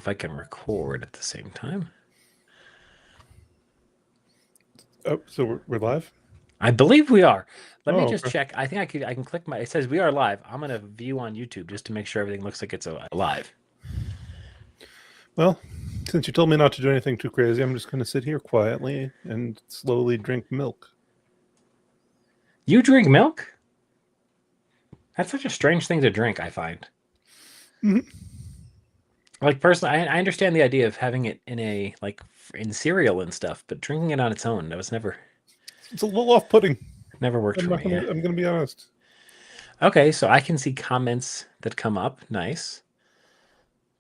if I can record at the same time. Oh, so we're live? I believe we are. Let me Oh, just okay. check. I think I can click my. It says we are live. I'm gonna view on YouTube just to make sure everything looks like it's live. Well, since you told me not to do anything too crazy, I'm just going to sit here quietly and slowly drink milk. You drink milk? That's such a strange thing to drink, I find. Mhm. Like personally, I understand the idea of having it in a like in cereal and stuff, but drinking it on its own, that was It's a little off-putting. never worked I'm for not me. going Yeah. to. I'm going to be honest. Okay, so I can see comments that come up. Nice.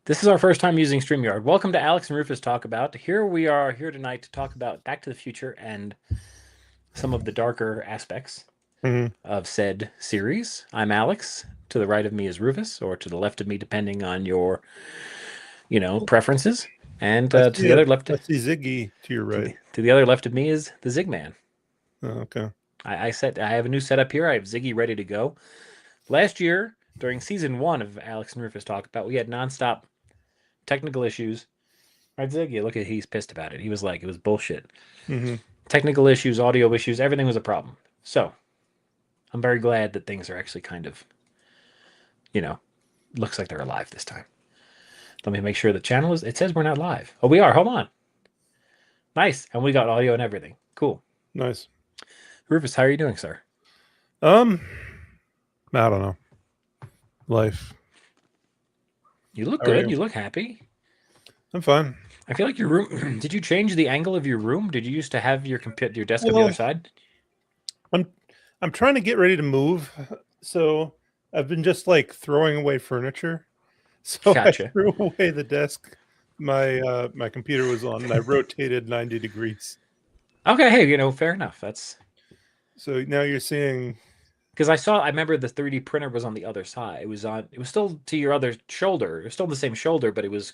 This is our first time using StreamYard. Welcome to Alex and Rufus Talk About. Here we are here tonight to talk about Back to the Future and some of the darker aspects Hmm. of said series. I'm Alex. To the right of me is Rufus, or to the left of me, depending on your, preferences. And I to see the a. other left, I see Ziggy to your right. to the other left of me is the Zigman. Oh, okay. I have a new setup here. I have Ziggy ready to go. Last year, during season 1 of Alex and Rufus Talk About, we had nonstop technical issues. Right, Ziggy? Look at he's pissed about it. He was like, it was bullshit. Hmm. Technical issues, audio issues, everything was a problem. So I'm very glad that things are actually kind of, you know, looks like they're alive this time. Let me make sure the channel is. It says we're not live. Oh, we are. Hold on. Nice, and we got audio and everything. Cool. Nice. Rufus, how are you doing, sir? Um, I don't know. Life. You look How are good. you? You look happy. I'm fine. I feel like your room. Did you change the angle of your room? Did you used to have your your desk on the other Well, side? I'm. I'm trying to get ready to move, so I've been just like throwing away furniture. So I Gotcha. threw away the desk my computer was on, and I rotated 90 degrees. Okay. Hey, fair enough. That's So now you're seeing. because I remember the 3D printer was on the other side. It was on. It was still to your other shoulder. It was still the same shoulder, but it was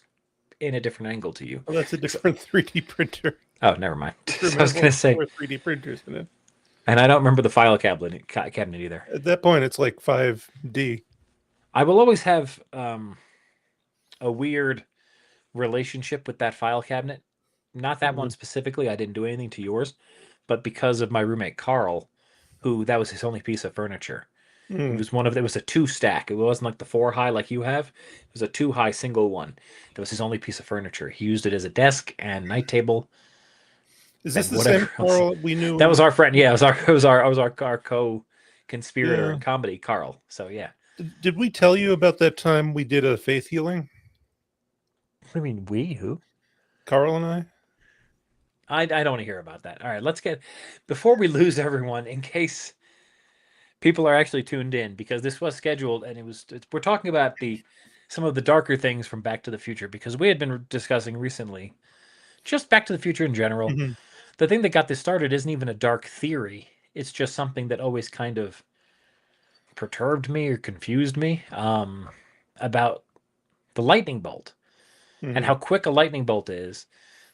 in a different angle to you. Well, that's a So, different 3D printer. oh, never mind. Just I was remember, gonna say, 3D printers in it. and I don't remember the file cabinet either. At that point, it's like 5D. I will always have a weird relationship with that file cabinet. Not that one Mhm. specifically. I didn't do anything to yours, but because of my roommate Carl, who that was his only piece of furniture. Mm. It was a two stack. It wasn't like the four high like you have. It was a two high single one. That was his only piece of furniture. He used it as a desk and night table Is this and the same whatever else. Carl we knew That in? was our friend. Yeah, it was our co conspirator Yeah. in comedy, Carl. So yeah. Did we tell you about that time we did a faith healing? I mean, we who? Carl and I? I don't want to hear about that. All right, let's get before we lose everyone in case people are actually tuned in because this was scheduled and we're talking about the some of the darker things from Back to the Future because we had been discussing recently just Back to the Future in general. Mhm. The thing that got this started isn't even a dark theory. It's just something that always kind of perturbed me or confused me about the lightning bolt and Mhm. how quick a lightning bolt is,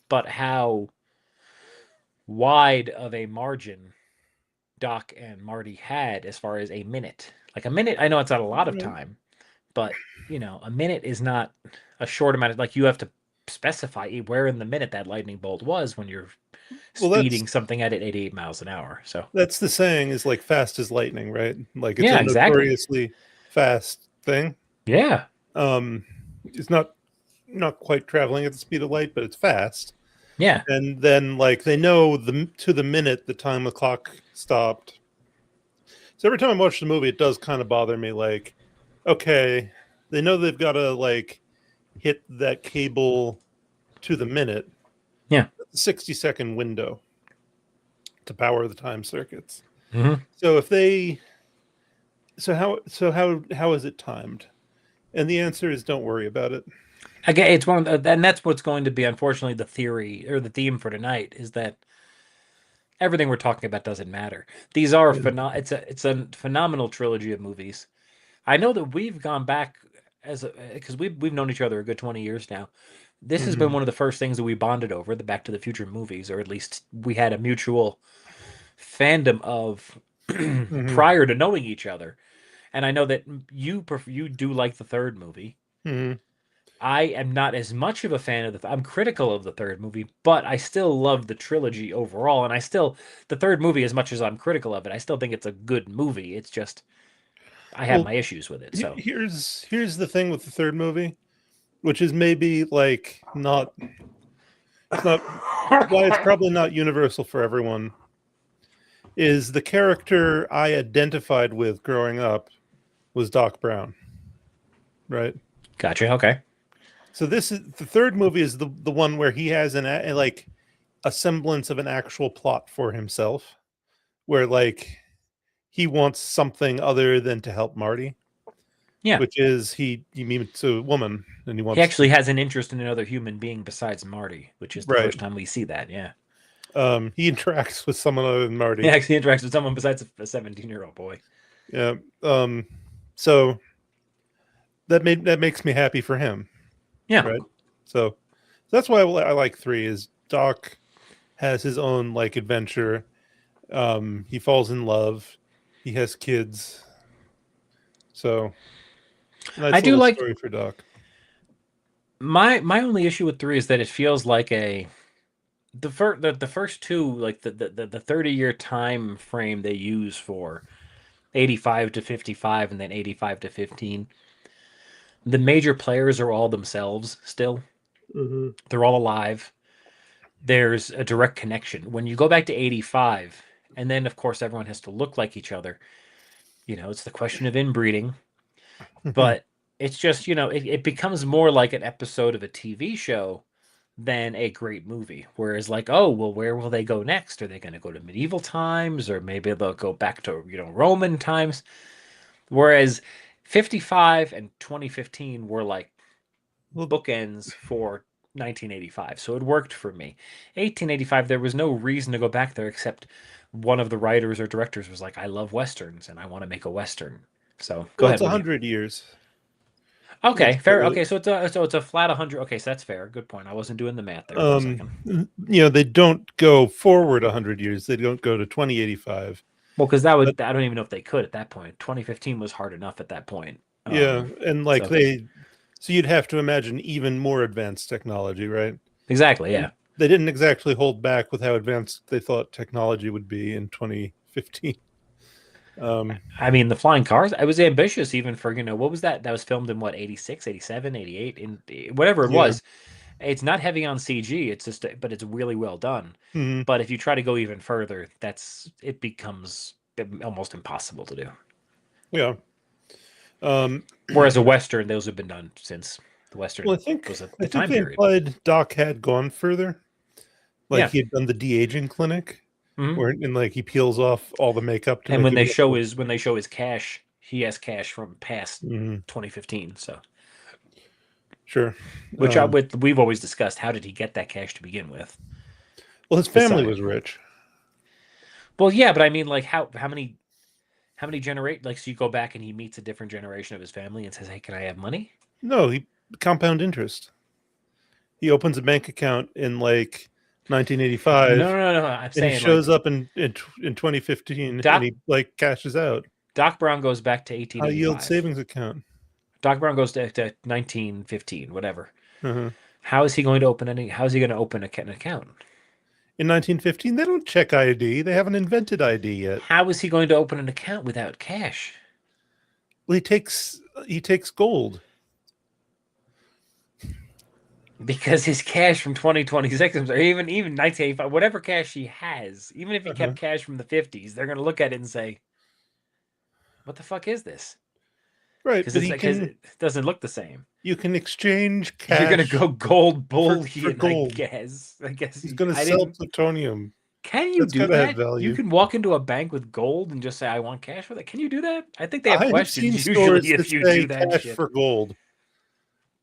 but how wide of a margin Doc and Marty had as far as a minute. Like a minute, I know it's not a lot of Right. time, but a minute is not a short amount of like you have to specify where in the minute that lightning bolt was when you're Well, that's speeding something at 88 miles an hour. So that's the saying is like fast as lightning, right? Like it's a yeah, exactly. notoriously fast thing. Yeah, It's not quite traveling at the speed of light, but it's fast. yeah, And then like they know the to the minute the time the clock stopped. So every time I watch the movie, it does kind of bother me. Like, okay, they know they've got to like hit that cable to the minute, yeah. 60-second window to power the time circuits. Hmm. So if they, how is it timed? And the answer is don't worry about it. Again, it's one of the, and that's what's going to be unfortunately the theory or the theme for tonight is that everything we're talking about doesn't matter. These are Yeah. it's a phenomenal trilogy of movies. I know that we've gone back as because we've known each other a good 20 years now. This has been Mhm. one of the first things that we bonded over, the Back to the Future movies, or at least we had a mutual fandom of Mhm. prior to knowing each other. And I know that you do like the third movie. Mhm. I am not as much of a fan of I'm critical of the third movie, but I still love the trilogy overall, and the third movie, as much as I'm critical of it, I still think it's a good movie. It's just I have Well, my issues with it. So here's the thing with the third movie, which is maybe like not it's not why it's probably not universal for everyone, is the character I identified with growing up was Doc Brown, right? gotcha. Okay. So this is the third movie is the one where he has like a semblance of an actual plot for himself, where like he wants something other than to help Marty, Yeah. which is he meets a woman and he He wants actually has an interest in another human being besides Marty, which is the right. first time we see that. Yeah. He interacts with someone other than He Marty. actually interacts with someone besides a 17-year-old boy. Yeah. So that makes me happy for him, Yeah. right? So that's why I like three is Doc has his own like adventure. He falls in love. He has kids. So I nice do little like story for Doc. my only issue with three is that it feels like the first two, like the 30-year time frame they use for 85 to 55 and then 85 to 15. The major players are all themselves still. Mm-hmm. They're all alive. There's a direct connection. When you go back to 85, and then of course everyone has to look like each other, it's the question of inbreeding, but it's just, it becomes more like an episode of a TV show than a great movie. Whereas, like, oh, well, where will they go next? Are they going to go to medieval times, or maybe they'll go back to, Roman times? Whereas 55 and 2015 were like Well, bookends for 1985. So it worked for me. 1885, there was no reason to go back there except one of the writers or directors was like, I love Westerns and I want to make a Western. So go well, ahead. it's What do you? 100 years. Okay, That's fair. Okay, so it's a flat 100. Okay, so that's fair. Good point. I wasn't doing the math there for a second. they don't go forward 100 years. They don't go to 2085. Well, because But I don't even know if they could at that point. 2015 was hard enough at that point. yeah, and like So so you'd have to imagine even more advanced technology, right? exactly, yeah. They didn't exactly hold back with how advanced they thought technology would be in 2015. I mean, the flying cars, I was ambitious even for, what was that? That was filmed in what, 86, 87, 88, in whatever it Yeah. was. It's not heavy on CG, it's just, but it's really well done. Hmm. But if you try to go even further, it becomes almost impossible to do. Yeah. Um, Whereas a Western, those have been done since the well, Western was I the think time they period. implied Doc had gone further. Like Yeah. he had done the de-aging clinic, Hmm. where and like he peels off all the makeup to And make when him they look show like. his cash, he has cash from past Mhm. 2015. So, Sure. which we've always discussed, how did he get that cash to begin with? Well, his family Besides, was rich. well, yeah, but I mean, like, how many generate, like, so you go back and he meets a different generation of his family and says, "Hey, can I have money?" No, he compound interest. He opens a bank account in like No, 1985, no, no, no. I'm and he saying, shows like, up in 2015, and Doc he like cashes out. Doc Brown goes back to High yield 1885. savings account. Doc Brown goes to 1915, whatever. Uh-huh. How is he going to open any? How is he going to open an account? In 1915, they don't check ID. They haven't invented ID yet. How is he going to open an account without cash? Well, he takes gold. Because his cash from 2026 or even 1985, whatever cash he has, even if he Uh-huh. kept cash from the 50s, they're going to look at it and say, "What the fuck is this?" Right, Because but it doesn't look the same. you can exchange You're going to cash go gold for bullion, I gold. guess. He's going to I sell didn't. plutonium. Can you That's do got to have that? You value. can walk into a bank with gold and just say, "I want cash for that." Can you do that? I think they have I have seen questions usually stores that if you do say that cash shit. for gold.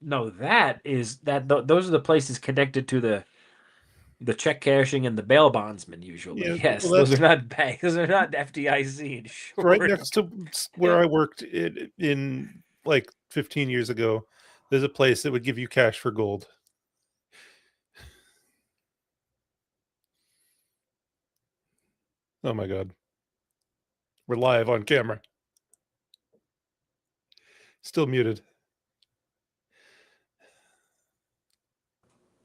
No, those are the places connected to the check cashing and the bail bondsman usually. Yeah, Yes, well, those are that's not banks. Those are not FDIC right insured. next to where I worked in like 15 years ago. There's a place that would give you cash for gold. Oh my god, we're live on camera. Still muted.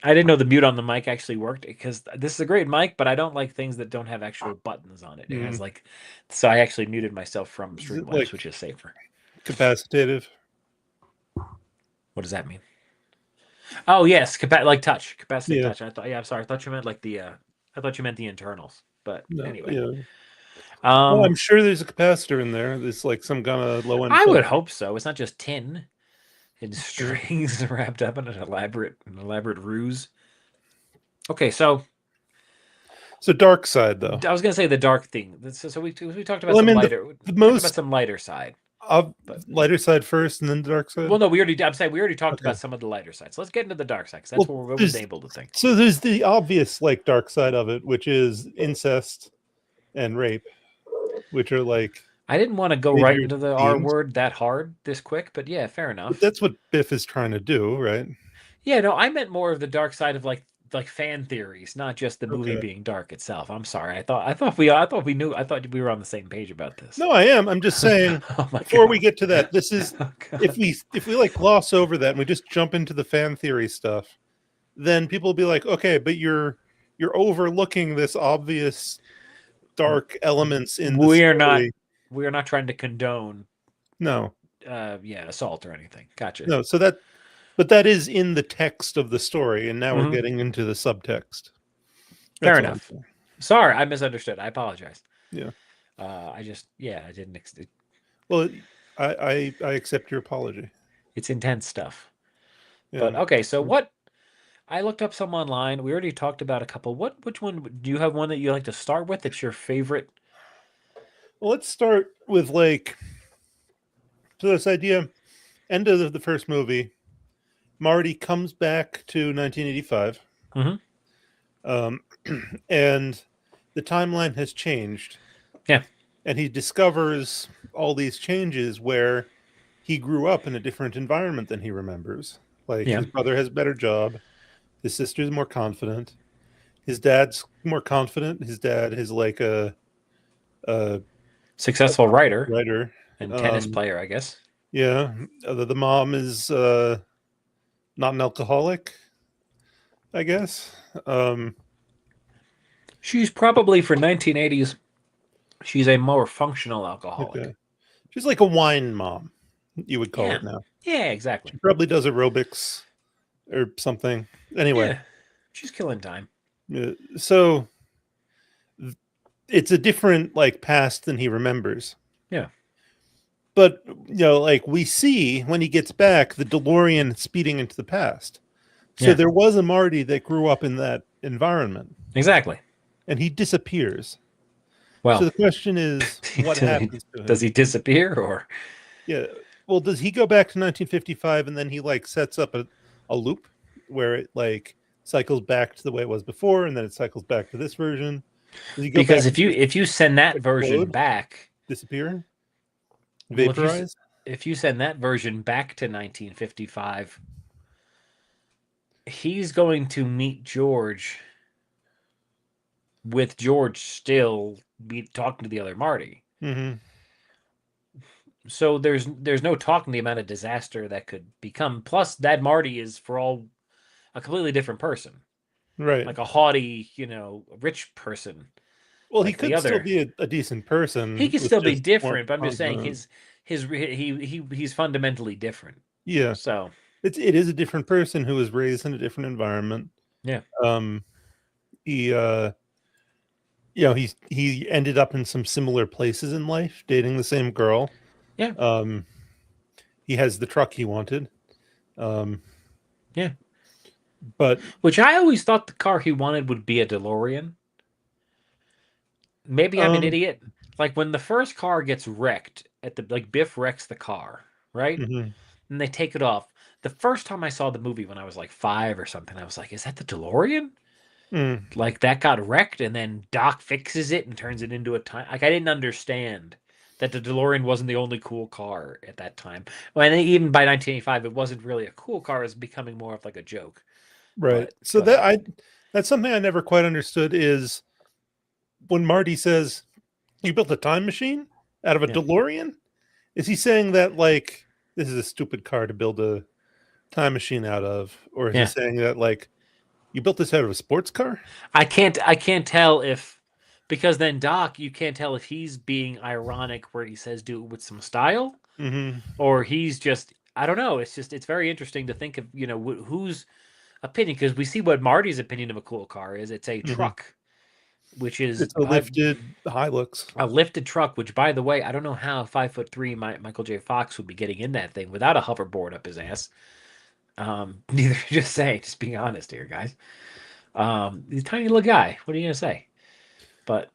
I didn't know the mute on the mic actually worked because this is a great mic, but I don't like things that don't have actual buttons on it. It has Mm. like, so I actually muted myself from Is it Streamlabs, which like is safer. capacitative? What does that mean? Oh yes, like touch, capacitive Yeah. touch. I thought, yeah, I'm sorry. I thought you meant like the, I thought you meant the internals. But No. anyway, Yeah. Well, um, I'm sure there's a capacitor in there. There's like some kind of low end I would filter. hope so. It's not just tin and Sure. strings wrapped up in an elaborate ruse. Okay, so So dark side though. I was gonna say the dark thing. So we talked about Well, I some mean lighter. the We talked about most some lighter side, but lighter side first, and then the dark side. well, no, we already. I'm saying we already talked Okay. about some of the lighter sides. So let's get into the dark side because that's Well, what we've been there's able to think. so there's the obvious like dark side of it, which is incest and rape, which are like I didn't want to go right major into the R themes. word that hard this quick, but yeah, fair But enough. that's what Biff is trying to do, right? Yeah, no, I meant more of the dark side of like fan theories, not just the movie Okay. being dark itself. I'm sorry. I thought we were on the same page about this. No, I am. I'm just saying Oh my before we god. get to that, this is Oh if god. we like gloss over that and we just jump into the fan theory stuff, then people will be like, okay, but you're overlooking this obvious dark elements in the We're not story. we're not trying to condone No, yeah, assault or anything. Gotcha. no. So that, but that is in the text of the story, and now we're Mhm. getting into the subtext. Fair That's all I'm enough. saying. Sorry, I misunderstood. I apologize. Yeah. I just yeah, I didn't Well, I accept your apology. it's intense stuff. Yeah. But okay, so what I looked up some online. We already talked about a couple. Which one do you have one that you like to start with? That's your favorite? Well, let's start with like so this idea. End of the first movie. Marty comes back to 1985, Mhm. um, and the timeline has changed, Yeah. and he discovers all these changes where he grew up in a different environment than he remembers. Like Yeah. his brother has a better job, his sister's more confident, his dad's more confident. His dad is like a Successful writer writer. and tennis Um, player, I guess. yeah, the mom is not an alcoholic, I guess. Um, She's probably for 1980s. She's a more functional okay. alcoholic. She's like a wine mom, you would call Yeah. it now. Yeah, She exactly. probably does aerobics or something. Anyway, Yeah. She's killing time. so it's a different like past than he remembers. Yeah. But like we see when he gets back the DeLorean speeding into the past. So Yeah. there was a Marty that grew up in that environment, Exactly. and he disappears. So Well, the question is, what happens to does him? he disappear or Yeah. Well, does he go back to 1955 and then he like sets up a loop where it like cycles back to the way it was before, and then it cycles back to this version? Does he go back because and just if you send that version explode, back, disappear, well vaporize? if you send that version back to 1955, he's going to meet George with George still be talking to the other Marty. Mm-hmm. So there's no talking the amount of disaster that could become. Plus, that Marty is for all a completely different person, Right. like a haughty, rich person. Well, he Like the could still other, be a decent he person could with still be just more different, but I'm just saying confident. he's fundamentally different. Yeah, So it is a different person who was raised in a different environment. yeah, Um, he he ended up in some similar places in life, dating the same girl. yeah, Um, he has the truck he wanted. Um, yeah. but Which I always thought the car he wanted would be a DeLorean. Maybe I'm an um, idiot. Like when the first car gets wrecked at the like Biff wrecks the car, right? mhm, And they take it off. The first time I saw the movie when I was like 5 or something, I was like, "Is that the DeLorean?" mm, Like that got wrecked, and then Doc fixes it and turns it into a time. Like I didn't understand that the DeLorean wasn't the only cool car at that time. Well, and even by 1985, it wasn't really a cool car; it was becoming more of like a joke. right. But So go ahead. that's something I never quite understood is when Marty says you built a time machine out of a Yeah, DeLorean. Is he saying that like this is a stupid car to build a time machine out of, or is he yeah. saying that like You built this out of a sports car? I can't tell if, because then Doc, you can't tell if he's being ironic where he says do it with some style, Mm-hmm. or he's just, I don't know. It's very interesting to think of, whose opinion, because we see what Marty's opinion of a cool car is. It's a Mm-hmm. truck, which is It's a lifted Hilux. a lifted truck, which, by the way, I don't know how 5'3" Michael J. Fox would be getting in that thing without a hoverboard up his ass. Neither, just saying, just being honest here, guys. He's a tiny little guy. What are you gonna say? But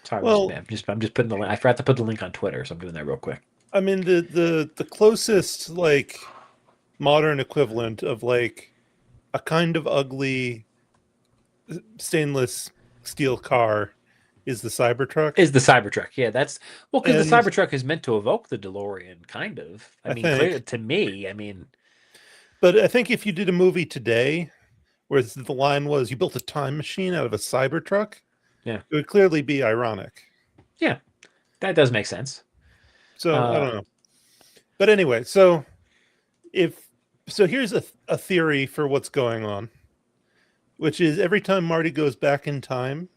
sorry, Well, I'm just putting the link. I forgot to put the link on Twitter, so I'm doing that real quick. I mean the closest like modern equivalent of like a kind of ugly stainless steel car is the Cybertruck. Is the Cybertruck? Yeah, that's well, because the And Cybertruck is meant to evoke the DeLorean, kind of. I I mean, clear think, to me. I mean, but I think if you did a movie today where the line was you built a time machine out of a Cybertruck, yeah, it would clearly be ironic. yeah, that does make sense. So I Uh, don't know. But anyway, so if so here's a theory for what's going on, which is every time Marty goes back in time,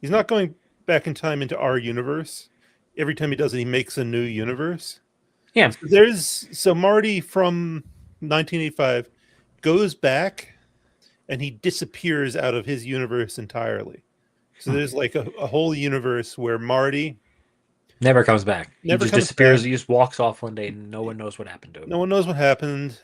he's not going back in time into our universe. Every time he does it, he makes a new universe. yeah, So Marty from 1985 goes back and he disappears out of his universe entirely. So Hmm. there's like a whole universe where Marty Never comes back. He never just comes disappears. back. He just walks off one day, and no one knows what happened to him. No one knows what happened.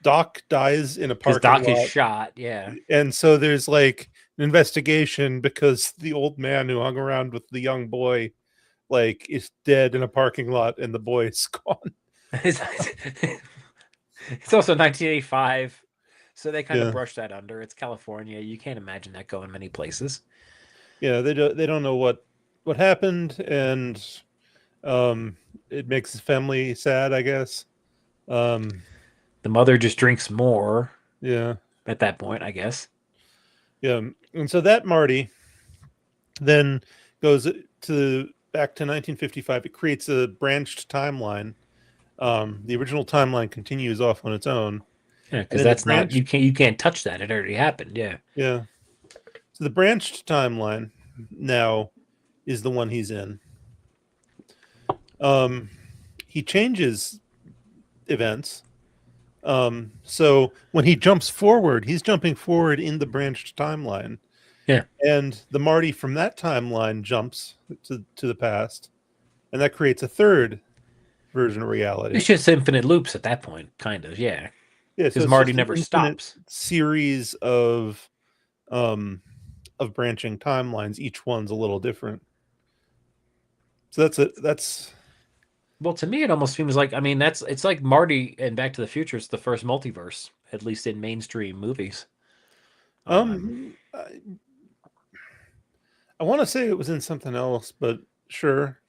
Doc dies in a Because parking Doc is lot. shot. Yeah, And so there's like an investigation because the old man who hung around with the young boy like is dead in a parking lot and the boy is gone. it's also 1985, so they kind of Yeah. brush that under. It's California. You can't imagine that going many places. Yeah, they don't know what happened, and um it makes his family sad, I guess. Um The mother just drinks more yeah. at that point, I guess. Yeah. And so that Marty then goes to back to 1955. It creates a branched timeline. The original timeline continues off on its own, Yeah, and because then the that's not branched, you can't touch that. It already happened. Yeah. yeah. So the branched timeline now is the one he's in. Um, he changes events. So when he jumps forward, he's jumping forward in the branched timeline, Yeah. and the Marty from that timeline jumps to the past, and that creates a third version of It's reality. just infinite loops at that point, kind of. Yeah. Yeah, so Because it's Marty just an never infinite stops. series um of branching timelines. Each one's a little different. So that's it. That's Well, to me, it almost seems like, I mean, it's like Marty and Back to the Future is the first multiverse, at least in mainstream movies. um I want to say it was in something else, but sure.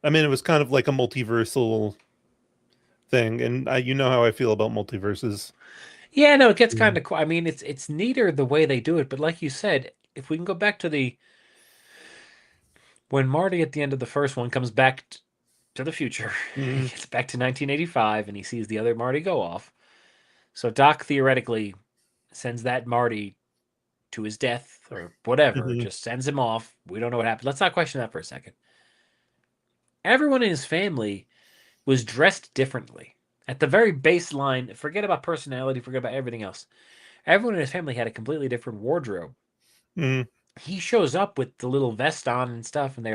I mean, it was kind of like a multiversal thing, and you know how I feel about multiverses. Yeah, no, it gets Yeah. kind of cool. I mean, it's neater the way they do it, but like you said, if we can go back to the when Marty at the end of the first one comes back to the future, he Mhm. gets back to 1985 and he sees the other Marty go off. So Doc theoretically sends that Marty to his death or whatever, Mhm. just sends him off. We don't know what happened. Let's not question that for a second. Everyone in his family was dressed differently. At the very baseline, forget about personality, forget about everything else. Everyone in his family had a completely different wardrobe. Mhm. He shows up with the little vest on and stuff, and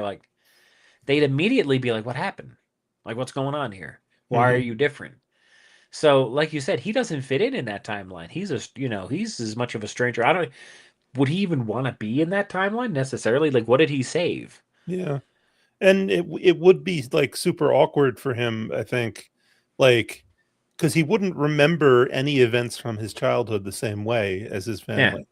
they'd immediately be like, "What happened? Like, what's going on here? Why are Mhm. you different?" So, like you said, he doesn't fit in that timeline. He's as much of a stranger. I don't. Would he even want to be in that timeline necessarily? Like, what did he save? Yeah. And it would be like super awkward for him, I think, like because he wouldn't remember any events from his childhood the same way as his Yeah, family.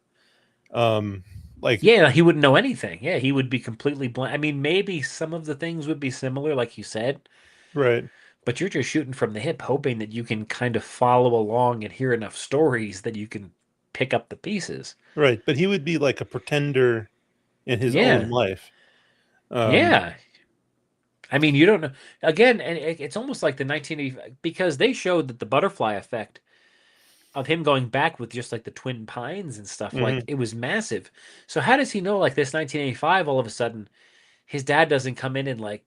Um, like yeah, he wouldn't know anything. Yeah, he would be completely blank. I mean, maybe some of the things would be similar, like you said, right, but you're just shooting from the hip, hoping that you can kind of follow along and hear enough stories that you can pick up the pieces. right, but he would be like a pretender in his own Yeah, life. Um, yeah. I mean, you don't know. Again, and it's almost like the 1980 because they showed that the butterfly effect of him going back with just like the Twin Pines and stuff. Like Hmm. it was massive. So how does he know like this 1985 all of a sudden his dad doesn't come in and like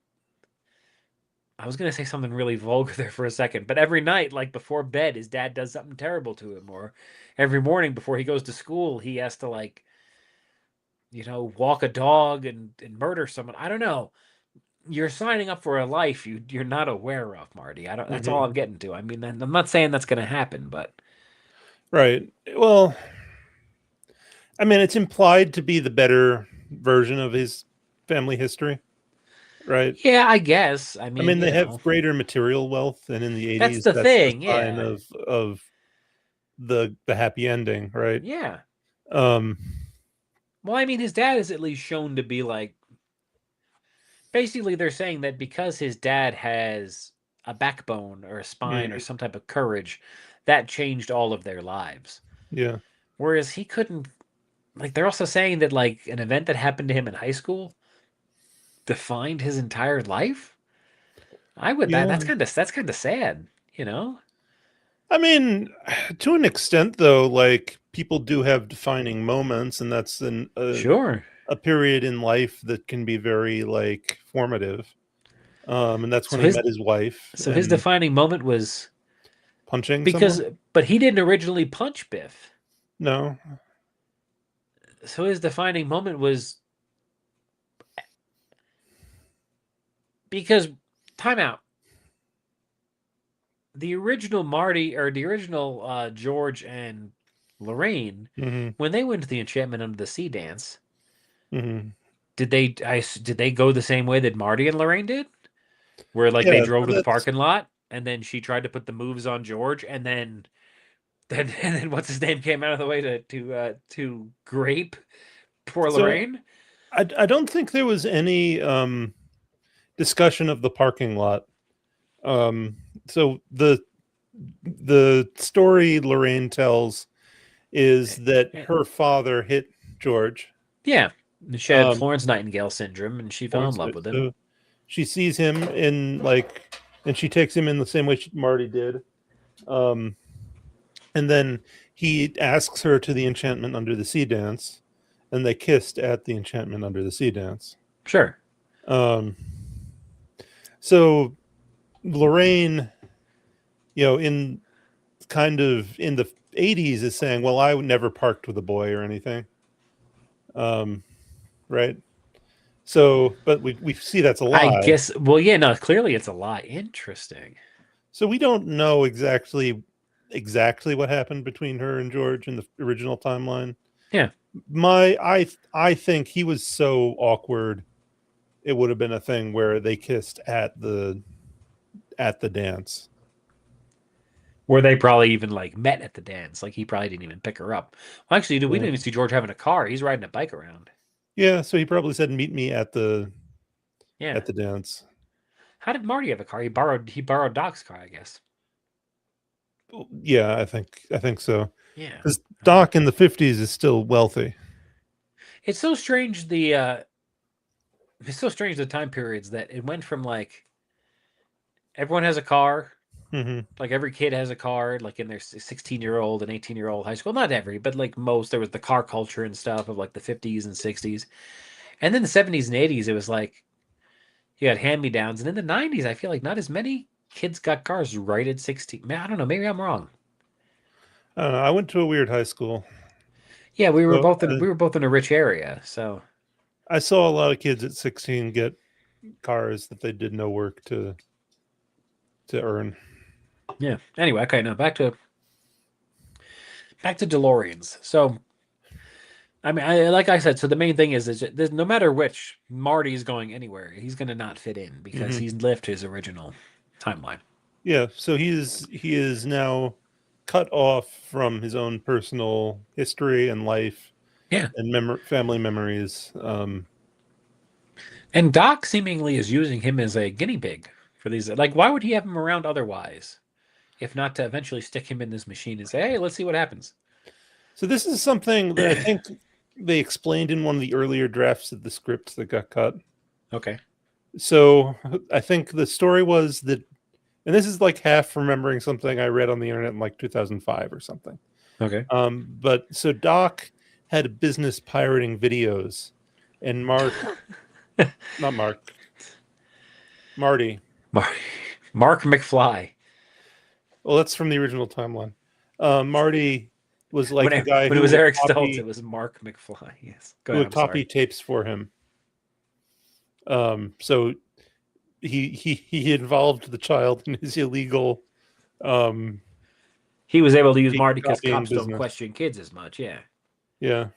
I was gonna say something really vulgar there for a second, but every night, like before bed, his dad does something terrible to him, or every morning before he goes to school, he has to like, walk a dog and murder someone. I don't know. You're signing up for a life you're not aware of, Marty. I don't. That's all Hmm. I'm getting to. I mean, I'm not saying that's gonna happen, but Right. Well, I mean, it's implied to be the better version of his family history, right? yeah, I guess. I I mean, mean, they have greater material wealth, and in the that's 80s, the that's the thing. sign Yeah, of the happy ending, right? yeah. Um, Well, I mean, his dad is at least shown to be like basically they're saying that because his dad has a backbone or a spine or mm, some type of courage, that changed all of their lives. yeah, Whereas he couldn't like they're also saying that like an event that happened to him in high school defined his entire life. I would that yeah. that's kind of sad, you know? I mean, to an extent, though, like people do have defining moments, and that's Sure. a period in life that can be very like formative. And that's when So he his met his wife so his and defining moment was punching because someone. but he didn't originally punch Biff. No, So his defining moment was because timeout. The original Marty or the original George and Lorraine, hmm, when they went to the Enchantment Under the Sea dance, hmm, did they go the same way that Marty and Lorraine did? Where like they yeah. drove So to the that's parking lot and then she tried to put the moves on George and then what's his name came out of the way to grape poor so. Lorraine? I don't think there was any discussion of the parking lot. Um, so the story Lorraine tells is that Eh, her father hit George. yeah, she had Um, Florence Nightingale syndrome and she fell in love with him. so she sees him in like, and she takes him in the same way Marty did. Um, and then he asks her to the Enchantment Under the Sea dance, and they kissed at the Enchantment Under the Sea dance. Sure. Um, so Lorraine, in kind of in the 80s is saying, well, I never parked with a boy or anything. Um, right. So, but we see that's a I lie. guess well yeah, no, clearly it's a lie. Interesting. So we don't know exactly what happened between her and George in the original timeline. Yeah. I think he was so awkward it would have been a thing where they kissed at the dance. Where they probably even like met at the dance. Like he probably didn't even pick her up. Well, actually, we Yeah. didn't even see George having a car. He's riding a bike around. Yeah, so he probably said meet me Yeah. at the dance. How did Marty have a car? He borrowed Doc's car, I guess. Yeah, I think so. Yeah. Cuz I don't know. Doc in the 50s is still wealthy. It's so strange it's so strange the time periods that it went from like everyone has a car, Mhm. like every kid has a car, like in their 16-year-old and 18-year-old high school. Not every, but like most, there was the car culture and stuff of like the 50s and 60s. And then the 70s and 80s, it was like you had hand me downs. And in the 90s, I feel like not as many kids got cars right at 16. Man, I don't know. Maybe I'm wrong. I don't know, I went to a weird high school. Yeah, we were So both in we were both in a rich area. So I saw a lot of kids at 16 get cars that they did no work to earn. yeah. Anyway, okay, now back to DeLoreans. So I mean, like I said, so the main thing is there's, no matter which Marty's going anywhere, he's going to not fit in because Mhm. he's left his original timeline. Yeah, so he is now cut off from his own personal history and life Yeah, and family memories. and Doc seemingly is using him as a guinea pig for these. Like, why would he have him around otherwise, if not to eventually stick him in this machine and say, "Hey, let's see what happens." So this is something that I think they explained in one of the earlier drafts of the script that got cut. Okay. So I think the story was that and this is like half remembering something I read on the internet in like 2005 or something. Okay. But so Doc had a business pirating videos, and not Mark, Marty. Mark, Mark McFly. Well, that's from the original timeline. Marty was like the When guy when it was Eric Stoltz, it was Mark McFly. Yes. Go who ahead. would I'm copy sorry. tapes for him. So he involved the child in his illegal um He was able to use Marty because copying cops don't business. question kids as much. Yeah. Yeah.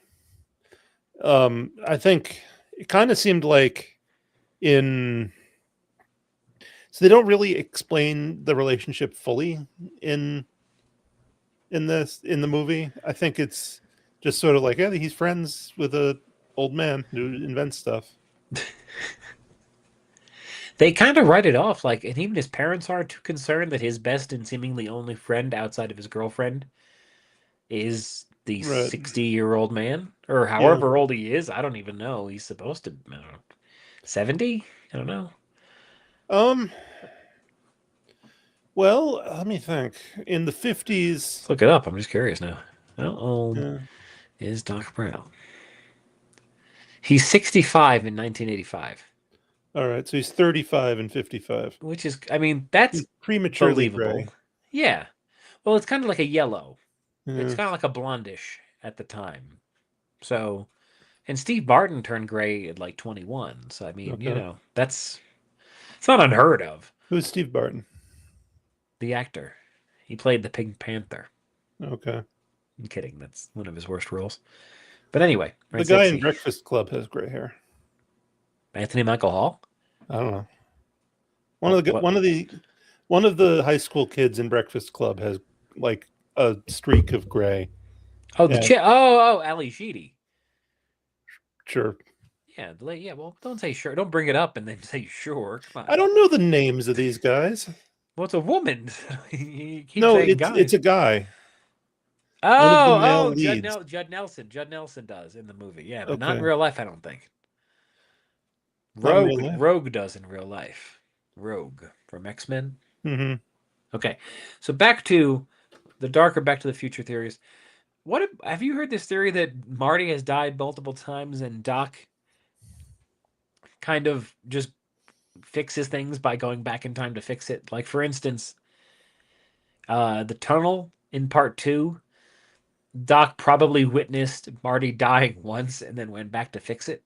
I think it kind of seemed like in so they don't really explain the relationship fully in in the movie. I think it's just sort of like, yeah, he's friends with a old man who invents stuff. They kind of write it off like, and even his parents aren't too concerned that his best and seemingly only friend outside of his girlfriend is the Right. 60-year-old man, or Yeah. however old he is. I don't even know. He's supposed to, I don't know, 70? I don't know. Um well, let me think. In the 50s, Let's look it up. I'm just curious now. How old yeah. is Doc Brown? He's 65 in 1985, All right, so he's 35 and 55. which is, I mean, that's He's prematurely believable. gray. Yeah. Well, it's kind of like a yellow. It's Yeah. kind of like a blondish at the time. So, and Steve Martin turned gray at like 21. So, I mean, Okay. it's not unheard of. Who's Steve Barton? The actor, he played the Pink Panther. Okay. I'm kidding. That's one of his worst roles. But anyway, The right? So guy let's in see. Breakfast Club has gray hair. Anthony Michael Hall. I don't know. One Oh, of the what? one of the high school kids in Breakfast Club has like a streak of gray. Oh, the Yeah, chick. Oh, Ali Sheedy. sure. Yeah, yeah. Well, don't say sure. Don't bring it up and then say sure. Come I on. don't know the names of these guys. Well, it's a woman. You keep No, saying it's guys. a guy. One of the male Oh, leads. Judd Nelson. Judd Nelson does in the movie. Yeah, but not in Okay. real life. I don't think. Not in real life. Rogue does in real life. Rogue from X-Men. Mm-hmm. Okay, so back to the darker Back to the Future theories. Have you heard this theory that Marty has died multiple times and Doc kind of just fixes things by going back in time to fix it? Like for instance, the tunnel in part two, Doc probably witnessed Marty dying once and then went back to fix it.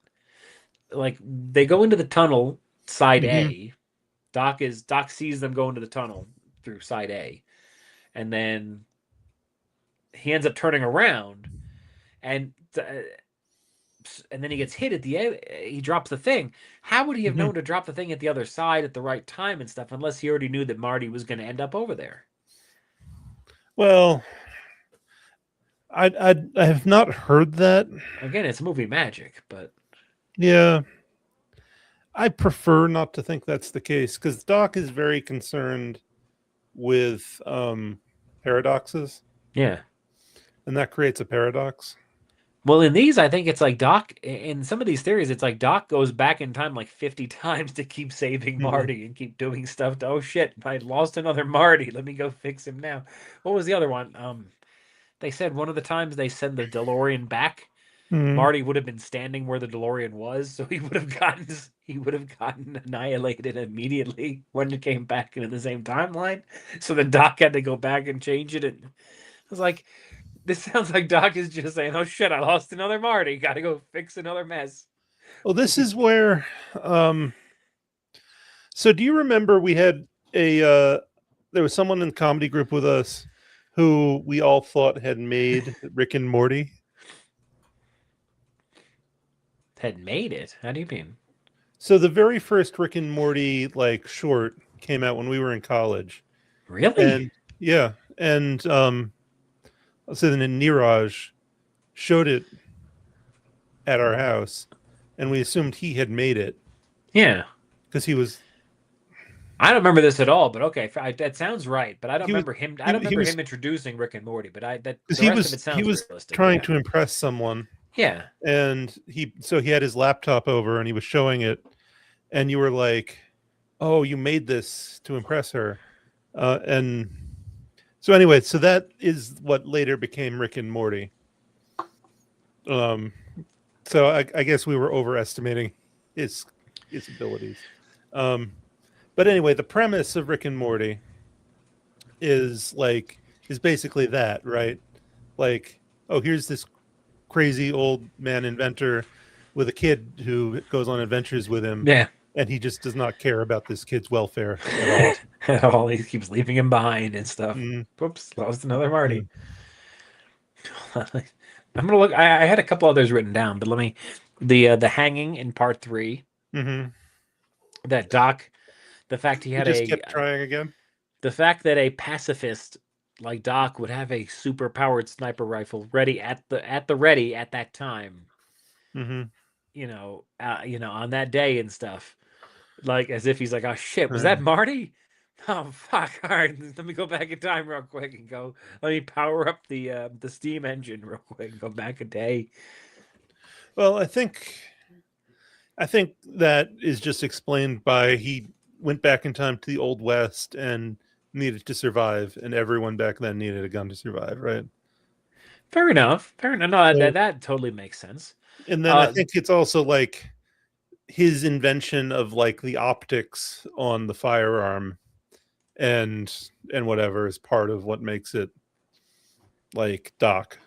Like they go into the tunnel side Mm-hmm. A. Doc sees them go into the tunnel through side A, and then he ends up turning around and then he gets hit at the end. He drops the thing. How would he have Mm-hmm. known to drop the thing at the other side at the right time and stuff unless he already knew that Marty was going to end up over there? Well, I have not heard that. Again, it's movie magic, but Yeah, I prefer not to think that's the case because Doc is very concerned with paradoxes, yeah. and that creates a paradox. Well, in these, I think it's like Doc. In some of these theories, it's like Doc goes back in time like 50 times to keep saving Mhm. Marty and keep doing stuff. Oh shit! I lost another Marty. Let me go fix him now. What was the other one? They said one of the times they send the DeLorean back, Mhm. Marty would have been standing where the DeLorean was, so he would have gotten annihilated immediately when it came back into the same timeline. So then Doc had to go back and change it. And I was like, this sounds like Doc is just saying, "Oh shit, I lost another Marty. Got to go fix another mess." Well, this is where. So, do you remember we had a there was someone in the comedy group with us who we all thought had made Rick and Morty. Had made it. How do you mean? So the very first Rick and Morty like short came out when we were in college, Really? and yeah, and so then Niraj showed it at our house, and we assumed he had made it Yeah. because he was I don't remember this at all, but okay, that sounds right. But I don't he was remember him. I he, don't he remember was him introducing Rick and Morty. But because the rest of it he sounds was realistic. trying Yeah. to impress someone, Yeah. and he had his laptop over and he was showing it, and you were like, "Oh, you made this to impress her," And so anyway, so that is what later became Rick and Morty. Um, so I guess we were overestimating his his abilities. Um, but anyway, the premise of Rick and Morty is is basically that, right? Like, oh, here's this crazy old man inventor with a kid who goes on adventures with him, Yeah. and he just does not care about this kid's welfare at all. At all. He keeps leaving him behind and stuff. Mm, Whoops, lost another Marty. mm, I'm gonna look. I had a couple others written down, but let me. The hanging in part 3. mm-hmm. That Doc, the fact he He had just a, kept trying again. the fact that a pacifist like Doc would have a super powered sniper rifle ready at the ready at that time. Mm-hmm. On that day and stuff. Like as if he's like, oh shit, was Right. that Marty? Oh fuck! All right, let me go back in time real quick and go. Let me power up the steam engine real quick and go back a day. Well, I think that is just explained by he went back in time to the old west and needed to survive, and everyone back then needed a gun to survive, right? Fair enough. Fair enough. No, So, that totally makes sense. and then I Uh, think it's also like his invention of like the optics on the firearm and whatever is part of what makes it like Doc.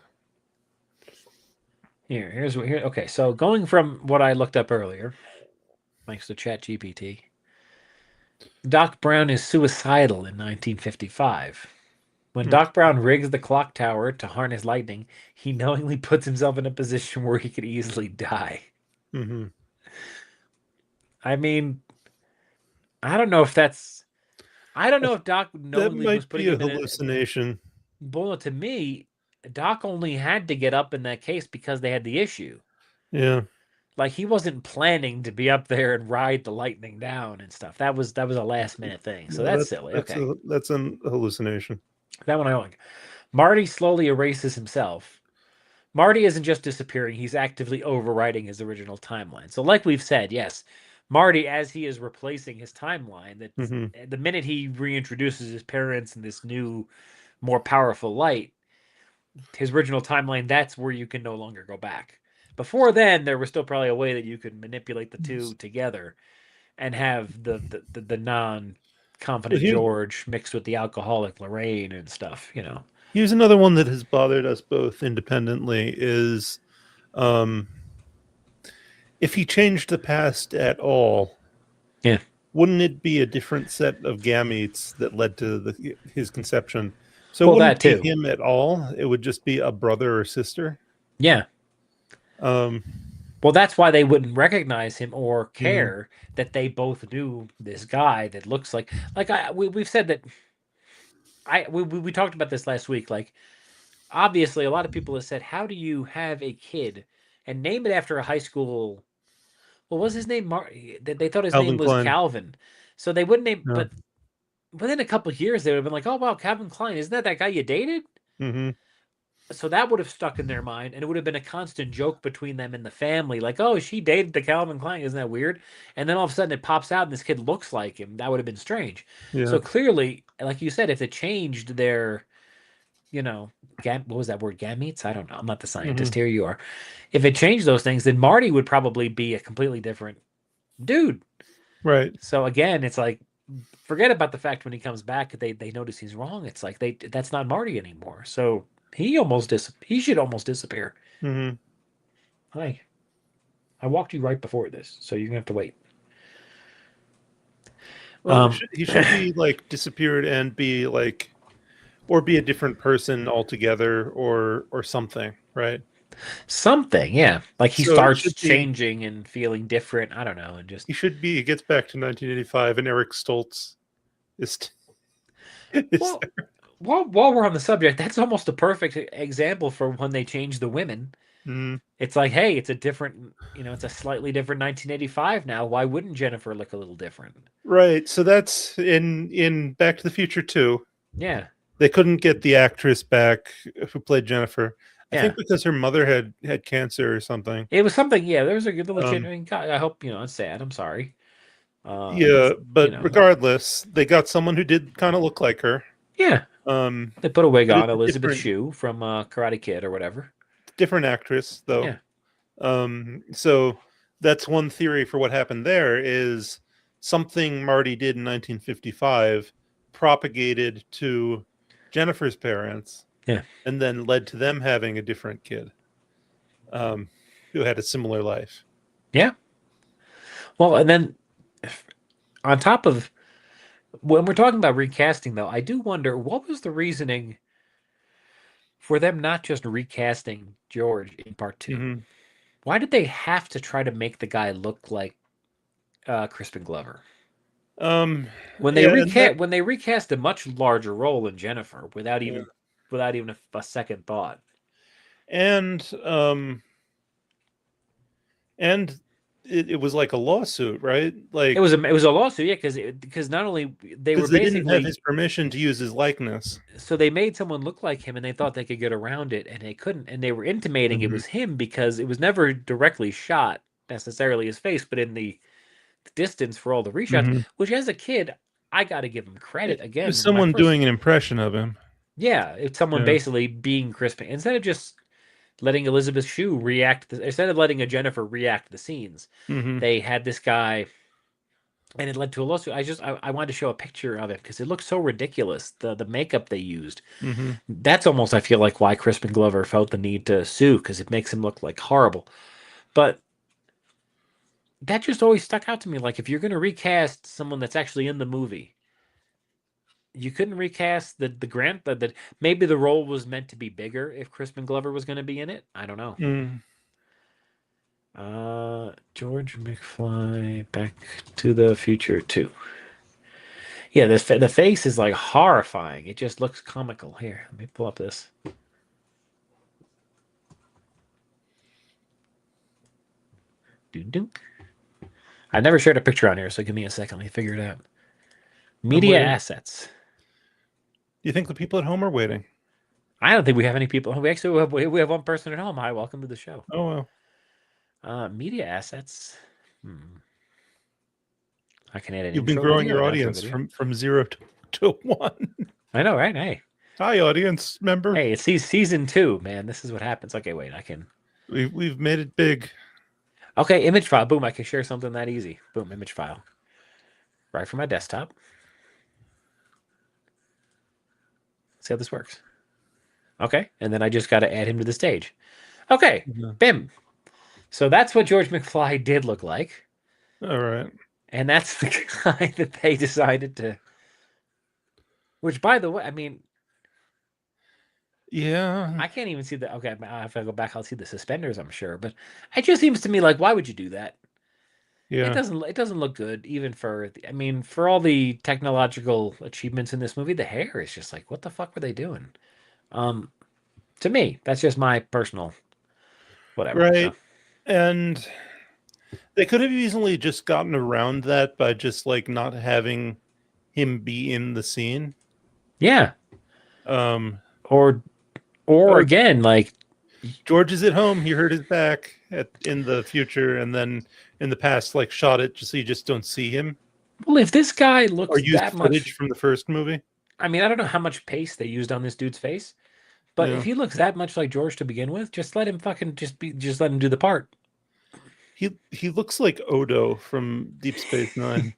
here's what here. Okay, so going from what I looked up earlier, thanks to ChatGPT, Doc Brown is suicidal in 1955. When Mm, Doc Brown rigs the clock tower to harness lightning, he knowingly puts himself in a position where he could easily die. mm-hmm. I mean, I don't know if that's. I don't I know if Doc That knowingly was might putting be a him in a. hallucination. Well, to me, Doc only had to get up in that case because they had the issue. Yeah. Like he wasn't planning to be up there and ride the lightning down and stuff. That was a last minute thing. So No, that's silly. Okay, that's an hallucination. that one I like. Marty slowly erases himself. Marty isn't just disappearing, he's actively overwriting his original timeline. So, like we've said, yes, Marty, as he is replacing his timeline, that Mm-hmm. the minute he reintroduces his parents in this new, more powerful light, his original timeline, that's where you can no longer go back. Before then, there was still probably a way that you could manipulate the two together and have the non So confident George mixed with the alcoholic Lorraine and stuff. here's another one that has bothered us both independently is um, if he changed the past at all, Yeah. wouldn't it be a different set of gametes that led to his conception? So it Well, wouldn't that be too. him at all. It would just be a brother or sister. Yeah. Um, Well, that's why they wouldn't recognize him or mm, care that they both knew this guy that looks like we've said that we talked about this last week. Like obviously, a lot of people have said, "How do you have a kid and name it after a high school?" What was his name? They thought his name Calvin was Klein. Calvin, so they wouldn't name. Yeah. But within a couple of years, they would have been like, "Oh wow, Calvin Klein, isn't that guy you dated?" Mm-hmm. So that would have stuck in their mind, and it would have been a constant joke between them and the family, like, "Oh, she dated the Calvin Klein, isn't that weird?" And then all of a sudden, it pops out, and this kid looks like him. That would have been strange. Yeah. So clearly, like you said, if it changed their, what was that word, gametes? I don't know. I'm not the Mm-hmm. scientist. Here you are. If it changed those things, then Marty would probably be a completely different dude. Right. So again, it's like, forget about the fact when he comes back, they notice he's wrong. It's like that's not Marty anymore. So he should almost disappear. Mm-hmm. Hi. I walked you right before this, so you're gonna have to wait. Well, he should be like disappeared and be like, or be a different person altogether, or something, right? Something, yeah. Like he So it starts should be changing and feeling different. I don't know, and just he should be. He gets back to 1985, and Eric Stoltz is is well, while we're on the subject, that's almost a perfect example for when they change the women. mm, It's like, hey, it's a different, it's a slightly different 1985 now. Why wouldn't Jennifer look a little different? right. So that's in Back to the Future 2. Yeah, They couldn't get the actress back who played Jennifer. I yeah. think because her mother had cancer or something. It was something. Yeah, there was a good little kid. Um, I mean, God, I hope it's sad. I'm sorry. Yeah, You but know, regardless, they got someone who did kind of look like her. yeah, Um, they put a wig but on it's a Elizabeth Shue from Karate Kid or whatever. different actress though. Yeah, So that's one theory for what happened there is something Marty did in 1955 propagated to Jennifer's parents yeah, and then led to them having a different kid who had a similar life. yeah. Well, and then on top of when we're talking about recasting, though, I do wonder what was the reasoning for them not just recasting George in part two? Mm-hmm. Why did they have to try to make the guy look like Crispin Glover? Um, When they yeah, and that, recast a much larger role in Jennifer yeah. without even a second thought. and um, and it was like a lawsuit, right? Like It was a lawsuit, yeah, because not only they were because they didn't have basically his permission to use his likeness. so they made someone look like him and they thought they could get around it and they couldn't and they were intimating it Mm-hmm. was him because it was never directly shot necessarily his face, but in the distance for all the reshots, Mm-hmm. which as a kid I got to give him credit It was again. My someone first doing an impression of him. yeah, it's someone Yeah. basically being Crispin instead of just letting Elizabeth Shue react instead of letting a Jennifer react to the scenes. Mm-hmm. They had this guy and it led to a lawsuit. I wanted to show a picture of it because it looks so ridiculous. The makeup they used. Mm-hmm. That's almost I feel like why Crispin Glover felt the need to sue because it makes him look like horrible. But that just always stuck out to me. Like if you're going to recast someone that's actually in the movie, you couldn't recast the Grant that maybe the role was meant to be bigger if Crispin Glover was going to be in it. I don't know. Mm. George McFly, Back to the Future 2. Yeah, the face is like horrifying. It just looks comical. Here, let me pull up this. Doo-doo. I never shared a picture on here, so give me a second. Let me figure it out. I'm Media waiting. assets. Do you think the people at home are waiting? I don't think we have any people. We actually we have one person at home. Hi, welcome to the show. Oh well. Media assets. I can add an You've been intro growing video, your an outro audience video. from zero to one. I know, right? Hey, Hi, audience member. hey, it's season 2, man. This is what happens. Okay, wait, I can. We've made it big. Okay, image file. Boom, I can share something that easy. Boom, image file. Right from my desktop. See how this works. Okay, and then I just got to add him to the stage. Okay, Yeah. bim. So that's what George McFly did look like. All right. And that's the guy that they decided to. Which, by the way, I mean, Yeah. I can't even see the. Okay, if I go back, I'll see the suspenders, I'm sure. But it just seems to me like, why would you do that? Yeah. It doesn't look good, even for. I mean, for all the technological achievements in this movie, the hair is just like, what the fuck were they doing? To me, that's just my personal whatever. Right. So. And they could have easily just gotten around that by just like not having him be in the scene. Yeah. Um Or or again, like George is at home, he hurt his back in the future, and then in the past, like shot it just so you just don't see him. well, if this guy Or looks used that footage much, from the first movie. I mean, I don't know how much paste they used on this dude's face, but Yeah. if he looks that much like George to begin with, just let him fucking just let him do the part. He looks like Odo from Deep Space Nine.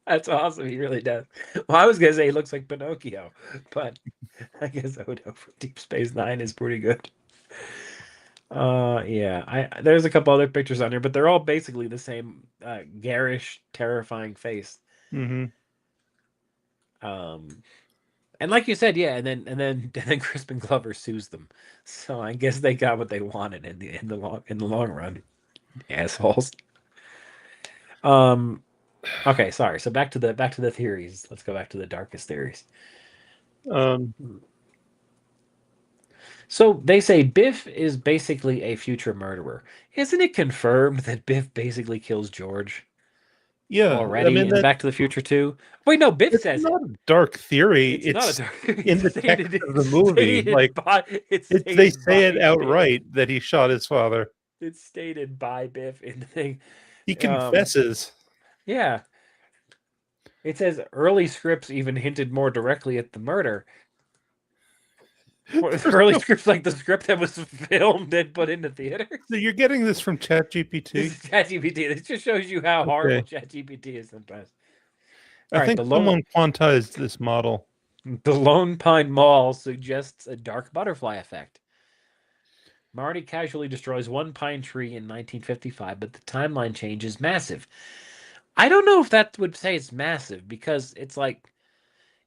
That's awesome. He really does. Well, I was gonna say he looks like Pinocchio, but I guess Odo from Deep Space Nine is pretty good. Yeah. There's a couple other pictures on here, but they're all basically the same garish, terrifying face. Mm-hmm. And like you said, yeah, and then Crispin Glover sues them. So I guess they got what they wanted in the long run. Assholes. Okay, sorry. So back to the theories. Let's go back to the darkest theories. So they say Biff is basically a future murderer. Isn't it confirmed that Biff basically kills George Yeah, I already mean in Back to the Future 2? Wait, no, Biff it's says it. not a dark theory. It's not a It's dark. in the text of the movie. Stated like by, they stated say it by outright that he shot his father. It's stated by Biff in the thing. He Um, confesses. yeah, it says early scripts even hinted more directly at the murder. There's Early no- scripts like the script that was filmed and put into theaters. so you're getting this from This ChatGPT? is ChatGPT. This just shows you how horrible Okay. ChatGPT is sometimes. I All right, think someone quantized this model. The Lone Pine Mall suggests a dark butterfly effect. Marty casually destroys one pine tree in 1955, but the timeline change is massive. I don't know if that would say it's massive because it's like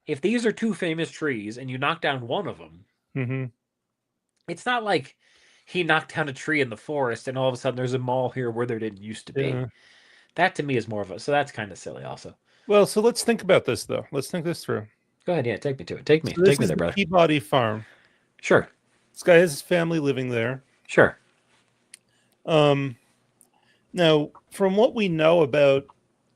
if these are two famous trees and you knock down one of them, Hmm. it's not like he knocked down a tree in the forest and all of a sudden there's a mall here where there didn't used to be. Yeah. That to me is more of a so that's kind of silly also. Well, so let's think about this though. Let's think this through. Go ahead, yeah, take me to it. Take me. So Take this me is there, the brother. Peabody farm. Sure. This guy has his family living there. Sure. Um, Now, from what we know about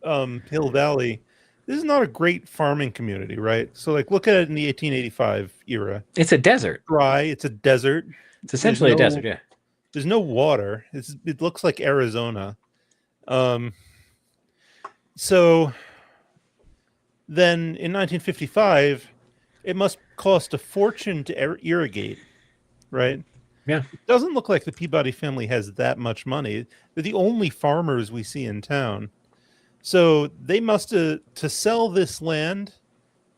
Hill Valley, this is not a great farming community, right? So, like, look at it in the 1885 era. It's a desert. Dry. It's a desert. It's essentially a desert, yeah. There's no water. It looks like Arizona. Um, so then in 1955, it must cost a fortune to irrigate, right? Yeah. It doesn't look like the Peabody family has that much money. They're the only farmers we see in town. So they must have to sell this land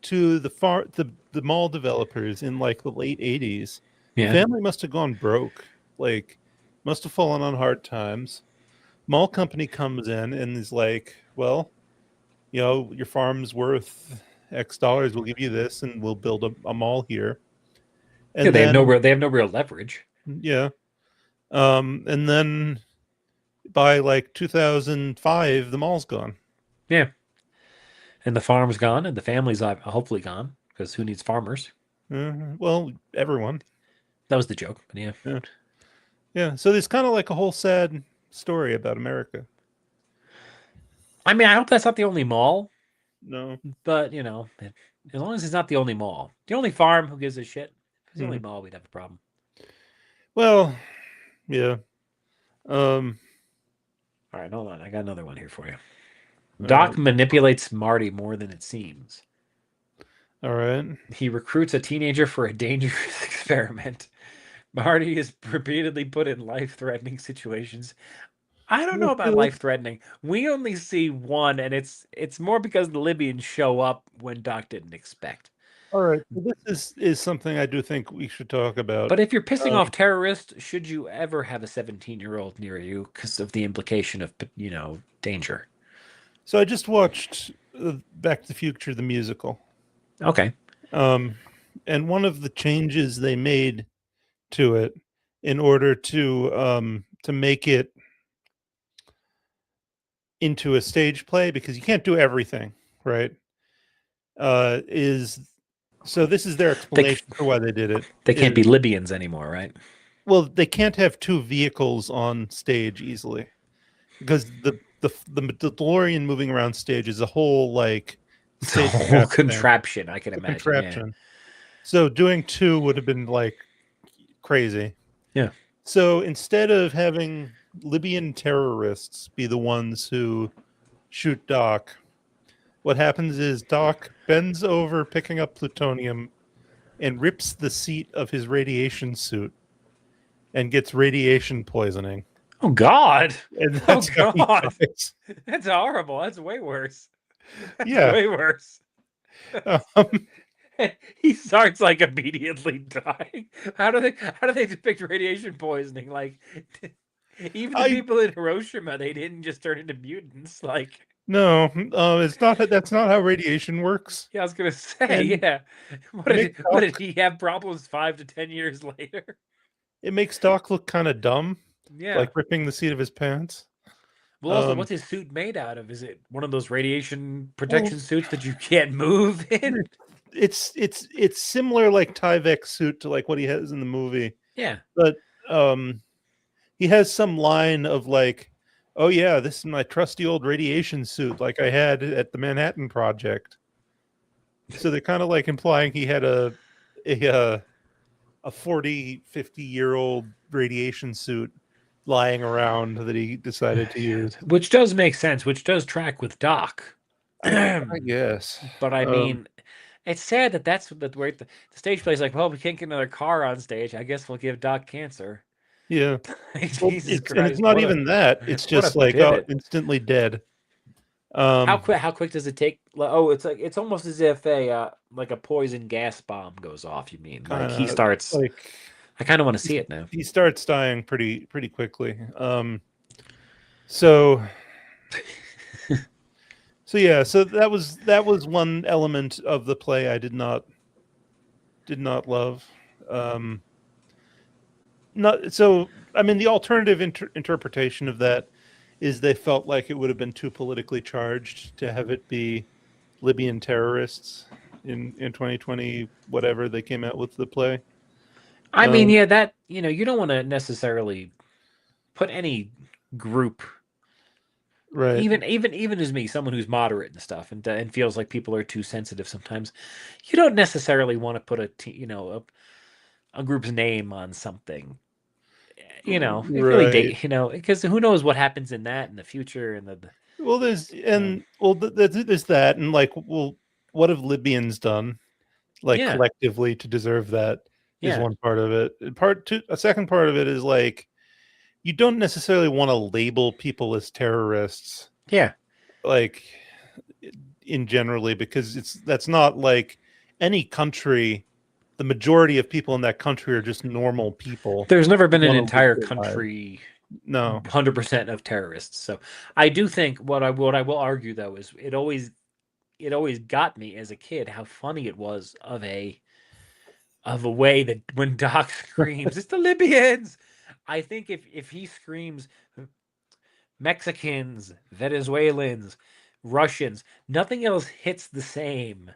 to the mall developers in like the late 80s. Yeah. Family must have gone broke. Like must have fallen on hard times. Mall company comes in and is like, well, you know, your farm's worth X dollars. We'll give you this and we'll build a mall here. And Yeah, then they have no real leverage. yeah. And then by like 2005, the mall's gone. Yeah. And the farm's gone and the family's hopefully gone because who needs farmers? Well, everyone. That was the joke, but yeah. Yeah. Yeah. So there's kind of like a whole sad story about America. I mean, I hope that's not the only mall, No. but you know, as long as it's not the only mall, the only farm, who gives a shit? If it's the only Mhm. mall, we'd have a problem. Well, yeah. Um, All right, hold on. I got another one here for you. all Doc right. manipulates Marty more than it seems. All right. He recruits a teenager for a dangerous experiment. Marty is repeatedly put in life-threatening situations. I don't know about life-threatening. We only see one, and it's more because the Libyans show up when Doc didn't expect. All right. So this is something I do think we should talk about. But if you're pissing Um, off terrorists, should you ever have a 17-year-old near you because of the implication of, danger? So I just watched Back to the Future, the musical. Okay. And one of the changes they made to it in order to make it into a stage play, because you can't do everything, right? Is so this is their explanation for why they did it. They can't be Libyans anymore, right? Well, they can't have two vehicles on stage easily because the DeLorean moving around stage is a whole like It's a whole contraption, I can imagine. Contraption. Yeah. So doing two would have been like crazy. Yeah. So instead of having Libyan terrorists be the ones who shoot Doc, what happens is Doc bends over picking up plutonium and rips the seat of his radiation suit and gets radiation poisoning. Oh God! And that's God! That's horrible. That's way worse. That's way worse. He starts like immediately dying. How do they depict radiation poisoning? Like even the people in Hiroshima, they didn't just turn into mutants. Like no, it's not. That's not how radiation works. Yeah, I was gonna say. Yeah, what did he have problems 5 to 10 years later? It makes Doc look kind of dumb. Yeah, like ripping the seat of his pants. Well, also, what's his suit made out of? Is it one of those radiation protection suits that you can't move in? It's similar like Tyvek's suit to like what he has in the movie. Yeah, but he has some line of like, "Oh yeah, this is my trusty old radiation suit, like I had at the Manhattan Project." So they're kind of like implying he had a 40, 50-year-old radiation suit lying around that he decided to use. Which does make sense, which does track with Doc. I guess. But I mean, it's sad that that's where the stage play's like, well, we can't get another car on stage. I guess we'll give Doc cancer. Yeah. Well, Jesus it's Christ, not even that. It's what a just like, oh, pivot. instantly dead. How quick does it take? Oh, it's like it's almost as if a like a poison gas bomb goes off. You mean like kind he of starts? like I kind of want to see it now. he starts dying pretty quickly. So so yeah, so that was one element of the play I did not love. Um, not so. I mean, the alternative interpretation of that is they felt like it would have been too politically charged to have it be Libyan terrorists in 2020, whatever they came out with the play. I mean, Um, yeah, that you don't want to necessarily put any group, right. even as me, someone who's moderate and stuff, and feels like people are too sensitive sometimes. You don't necessarily want to put a group's name on something. It really Right. because who knows what happens in that in the future and Well, there's um, and well, there's that, and like, well, what have Libyans done, like yeah, collectively, to deserve that? Is yeah, one part of it. Part two, a second part of it is like you don't necessarily want to label people as terrorists, yeah. like in generally, because that's not like any country. The majority of people in that country are just normal people There's never who been an want to live entire their lives. country No. 100% of terrorists. So I do think what I will argue though is it always got me as a kid how funny it was of a way that when Doc screams, it's the Libyans. I think if he screams Mexicans, Venezuelans, Russians, nothing else hits the same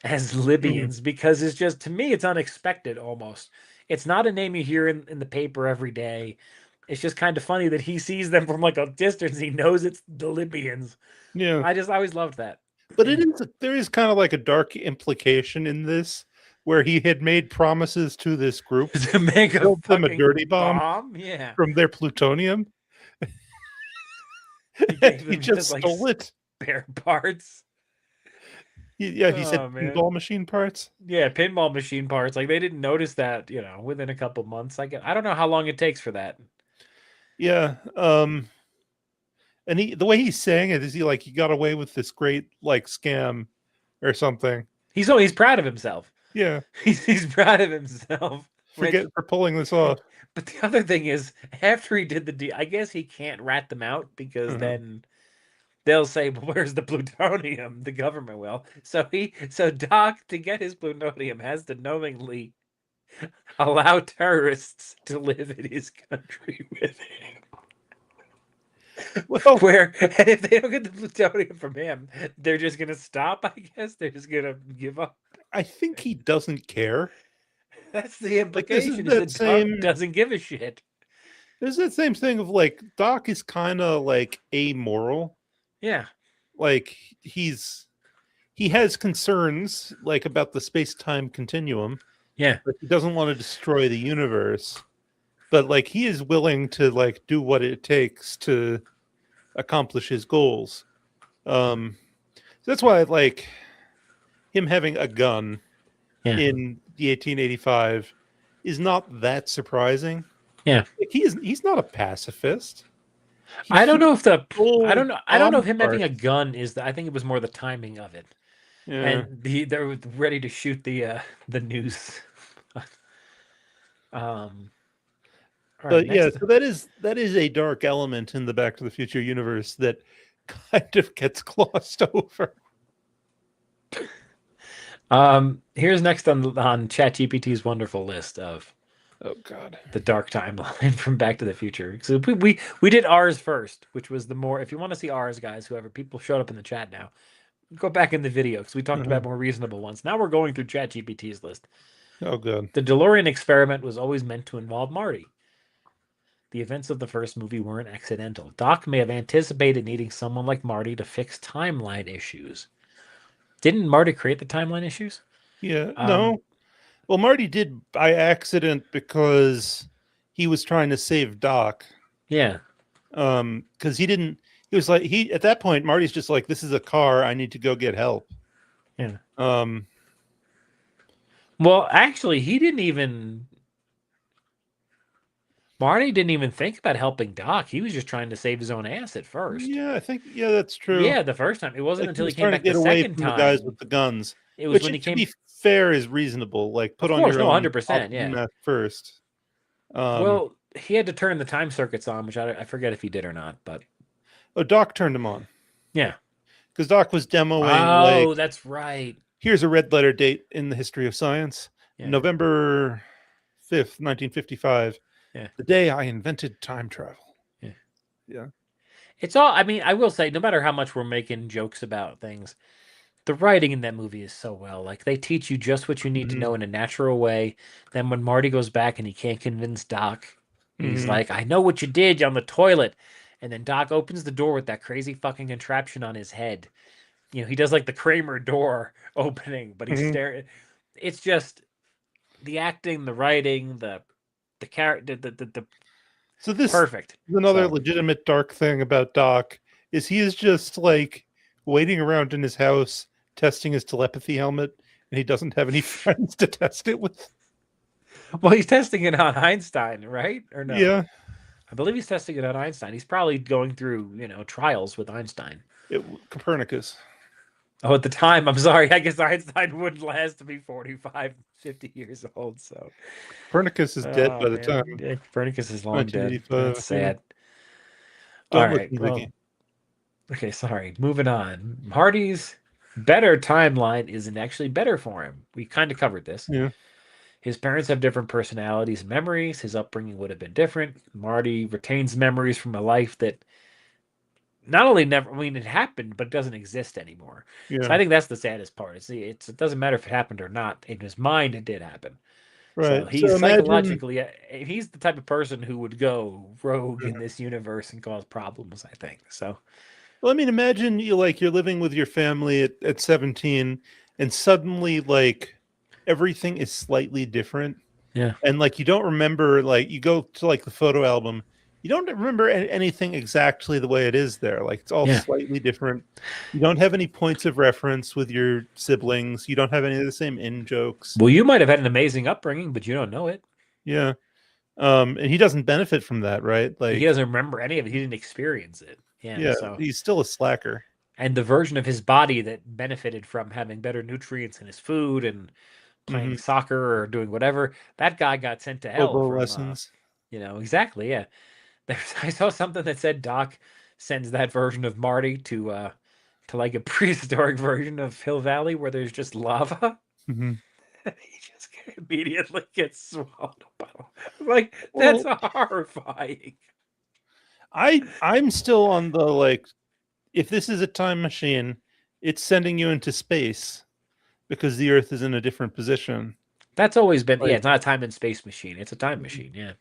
as Mhm. Libyans because it's just to me it's unexpected almost. It's not a name you hear in the paper every day. It's just kind of funny that he sees them from like a distance. He knows it's the Libyans. Yeah. I always loved that. But there is kind of like a dark implication in this where he had made promises to this group To make to a build them a fucking dirty bomb bomb, yeah. from their plutonium. He And gave he them just just like stole it. spare parts. Yeah, he said Oh man. pinball machine parts. Yeah, pinball machine parts. Like they didn't notice that, within a couple months. I don't know how long it takes for that. Yeah. And the way he's saying it is he got away with this great like scam or something. He's proud of himself. Yeah. He's proud of himself. Forget Which, for pulling this off. but the other thing is, after he did the deal, I guess he can't rat them out because Uh-huh. then they'll say, well, "Where's the plutonium?" The government will. So Doc, to get his plutonium, has to knowingly allow terrorists to live in his country with him. Well, And if they don't get the plutonium from him, they're just gonna stop. I guess they're just gonna give up. I think he doesn't care. That's the Like this is implication: is that that Doc same doesn't give a shit. there's that same thing of like Doc is kind of like amoral. Yeah, Like he has concerns like about the space-time continuum, yeah, but he doesn't want to destroy the universe. But like he is willing to like do what it takes to accomplish his goals. So that's why like him having a gun yeah, in the 1885 is not that surprising. yeah. Like, he's not a pacifist. I don't He know if the I stole don't know. I don't know bomb if him having a parts. gun is. I think it was more the timing of it, Yeah. and they're ready to shoot the news. um. All right. But yeah, Next. so that is a dark element in the Back to the Future universe that kind of gets glossed over. Here's next on ChatGPT's wonderful list of Oh God. the dark timeline from Back to the Future. So we did ours first, which was the more. If you want to see ours, guys, whoever people showed up in the chat now, go back in the video because we talked Uh-huh. about more reasonable ones. Now we're going through ChatGPT's list. Oh God. The DeLorean experiment was always meant to involve Marty. The events of the first movie weren't accidental. Doc may have anticipated needing someone like Marty to fix timeline issues. Didn't Marty create the timeline issues? Yeah. Um, No. Well, Marty did by accident because he was trying to save Doc. Yeah. Because he was like, at that point, Marty's just like, this is a car. I need to go get help. Yeah. Um, Well, actually, he didn't even. Marty didn't even think about helping Doc. He was just trying to save his own ass at first. yeah, I think, yeah, that's true. Yeah, the first time. It wasn't Like he until he was came trying to back the get away second from the guys with time. the guns, It was which, when he to be came. fair, is reasonable. Like, put Of on course, your no, own 100%. Yeah. oxygen mask first. Um, Well, he had to turn the time circuits on, which I forget if he did or not, but oh, Doc turned him on yeah. because Doc was demoing, like, Oh, that's right. here's a red letter date in the history of science, Yeah. November 5th, 1955, Yeah. the day I invented time travel. Yeah. Yeah. It's all, I mean, I will say, no matter how much we're making jokes about things, the writing in that movie is so well. Like, they teach you just what you need to Mm-hmm. know in a natural way. Then when Marty goes back and he can't convince Doc, he's Mm-hmm. like, I know what you did on the toilet. And then Doc opens the door with that crazy fucking contraption on his head. He does like the Kramer door opening, but he's Mm-hmm. staring. It's just the acting, the writing, the character, the So this perfect. is another So legitimate dark thing about Doc is he is just like waiting around in his house testing his telepathy helmet, and he doesn't have any friends to test it with. well, he's testing it on Einstein, right? Or no? Yeah, I believe he's testing it on Einstein. He's probably going through, trials with Einstein. Copernicus. Oh, at the time, I'm sorry. I guess Einstein wouldn't last to be 45, 50 years old. So, Copernicus is dead oh by the time man, yeah, Copernicus is long dead. That's 1985. Yeah. sad. All Don't right. listen, Well, Vicky. okay. Sorry. Moving on. Marty's better timeline isn't actually better for him. We kind of covered this. Yeah, His parents have different personalities and memories. His upbringing would have been different. Marty retains memories from a life that not only never, I mean, it happened, but it doesn't exist anymore. So yeah, I think that's the saddest part. It doesn't matter if it happened or not. In his mind, it did happen. So right. So he's imagine, psychologically, he's the type of person who would go rogue in this universe and cause problems, I think. So, well, I mean, imagine you're living with your family at 17, and suddenly like everything is slightly different. yeah. And like you don't remember, like you go to like the photo album, you don't remember anything exactly the way it is there. Like it's all Yeah. slightly different. You don't have any points of reference with your siblings. You don't have any of the same in jokes. Well, you might have had an amazing upbringing, but you don't know it. Yeah. And he doesn't benefit from that, right? He Like, doesn't remember any of it. He didn't experience it. Yeah. yeah, So, he's still a slacker. and the version of his body that benefited from having better nutrients in his food and Hmm. playing soccer or doing whatever, that guy got sent to hell Oboe from, lessons. exactly. Yeah. I saw something that said Doc sends that version of Marty to like a prehistoric version of Hill Valley where there's just lava. Hmm. He just immediately gets swallowed up. Like that's Well, horrifying. I'm still on the like, if this is a time machine, it's sending you into space because the Earth is in a different position. That's always been, yeah. Like, It's not a time and space machine. It's a time machine. Yeah.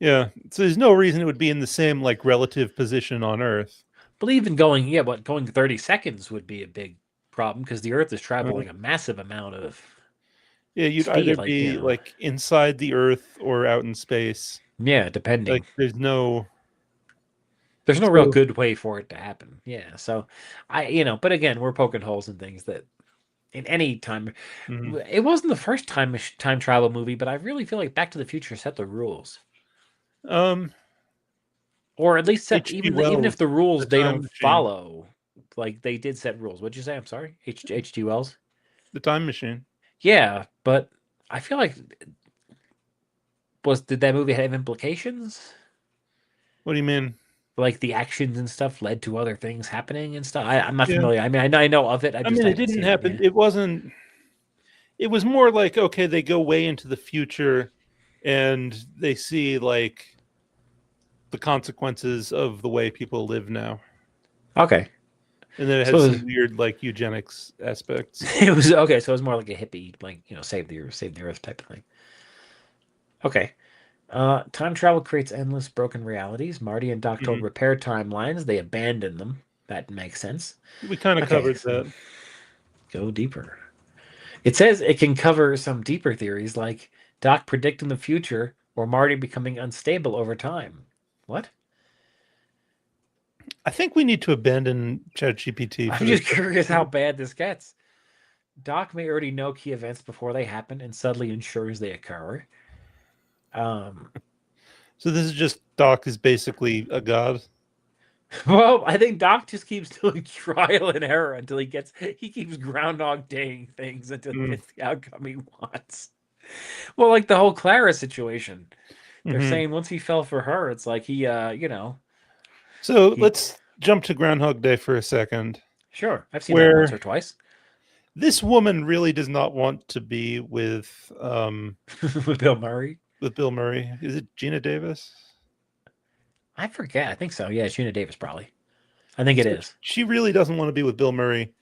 yeah, so there's no reason it would be in the same like relative position on Earth. But even going, yeah, what going 30 seconds would be a big problem because the Earth is Uh, traveling a massive amount of yeah, you'd speed. either Like, be like inside the Earth or out in space. yeah, Like, depending. There's no real so good way for it to happen. Yeah. So but again, we're poking holes in things that in any time, mhm. it wasn't the first time travel movie, but I really feel like Back to the Future set the rules, um or at least set H.G. even if Wells, the The rules they Time don't Machine, follow, like they did set rules. What'd you say? I'm sorry, H.G. Wells. The Time Machine. Yeah, but I feel like did that movie have implications? What do you mean? Like the actions and stuff led to other things happening and stuff. I'm not Yeah, familiar. I mean, I know of it. I mean I it haven't didn't seen it. happen. Yeah. It wasn't. It was more like, okay, they go way into the future, and they see like the consequences of the way people live now, Okay. and then it So had some weird like eugenics aspects. it was okay. So it was more like a hippie, like save the earth type of thing. Okay. Time travel creates endless broken realities. Marty and Doc told Mhm. repair timelines. They abandoned them. That makes sense. We kind of Okay, covered so that. go deeper. It says it can cover some deeper theories like Doc predicting the future or Marty becoming unstable over time. What? I think we need to abandon ChatGPT for I'm this just curious how episode. bad this gets. Doc may already know key events before they happen and subtly ensures they occur. Um, So this is just Doc is basically a god. well, I think Doc just keeps doing trial and error until he keeps groundhog daying things until he Mm. gets the outcome he wants. Well, like the whole Clara situation. They're Hmm. saying once he fell for her, it's like So he let's jump to Groundhog Day for a second, sure. I've seen that once or where twice this woman really does not want to be with Bill Murray. with Bill Murray. Is it Gina Davis? I forget. I think so. Yeah, Sheena Davis probably. I think it So is. she really doesn't want to be with Bill Murray.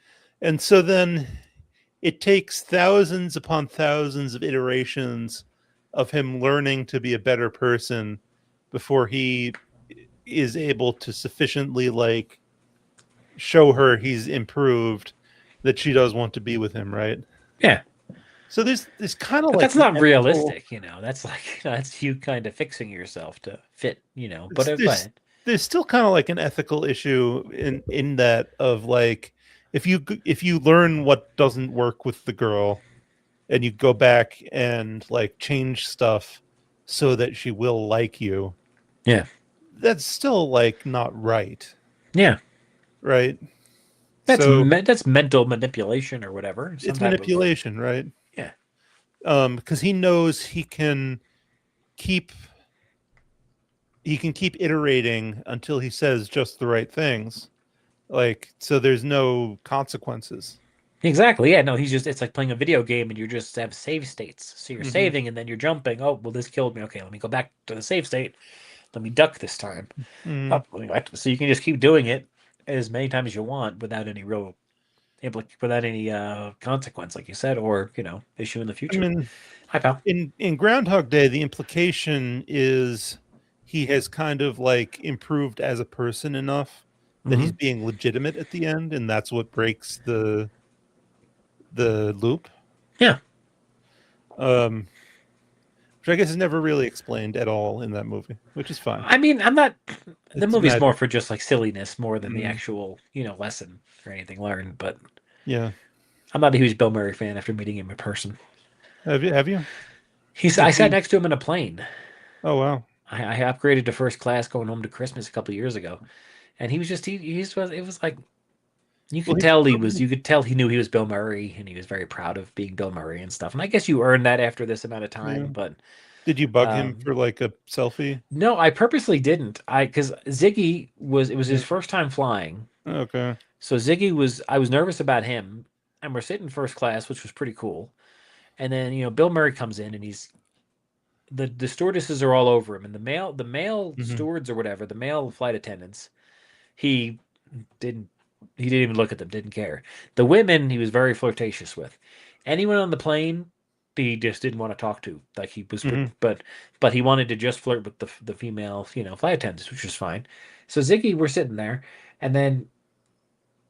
And so then it takes thousands upon thousands of iterations of him learning to be a better person before he is able to sufficiently like show her he's improved that she does want to be with him, right? Yeah, So there's kind of but like that's not mental realistic. That's like that's you kind of fixing yourself to fit. But it's, go there's ahead. there's still kind of like an ethical issue in that of like if you learn what doesn't work with the girl and you go back and like change stuff so that she will like you, Yeah, that's still like not right, yeah. right? So That's mental manipulation or whatever. Some it's type of manipulation, right? yeah, Because he knows keep he can keep iterating until he says just the right things, like so there's no consequences. exactly. Yeah, no, he's just it's like playing a video game and you just have save states. So you're Hmm. saving and then you're jumping. Oh, well, this killed me. Okay, let me go back to the save state. Let me duck this time. Hmm. Oh, let me so you can just keep doing it as many times as you want without any real without any consequence, like you said, or issue in the I future. mean, Hi, pal. in Groundhog Day, the implication is he has kind of like improved as a person enough that he's Hmm. being legitimate at the end, and that's what breaks the loop. Yeah, Um, which I guess is never really explained at all in that movie, which is fine. I mean, I'm not. The It's movie's more magic. for just like silliness more than the Mm, actual lesson or anything learned. But yeah. I'm not a huge Bill Murray fan after meeting him in person. Have you? Have you? I Is sat he? next to him in a plane. Oh wow. I upgraded to first class going home to Christmas a couple of years ago, and he was just he's was it was like Well, he's probably you could tell he knew he was Bill Murray and he was very proud of being Bill Murray and stuff. And I guess you earned that after this amount of yeah. time, but Did you bug him um for like a selfie? no, I purposely didn't. I Because Ziggy it was Yeah. his first time flying. Okay. So I was nervous about him and we're sitting first class, which was pretty cool. And then, Bill Murray comes in and he's the stewardesses are all over him and the male Hmm. stewards or whatever, the male flight attendants, he didn't he didn't even look at them, didn't care. The women he was very flirtatious with. Anyone on the plane he just didn't want to talk to. Like he was Hmm. but he wanted to just flirt with the female, flight attendants, which was fine. So Ziggy, we're sitting there, and then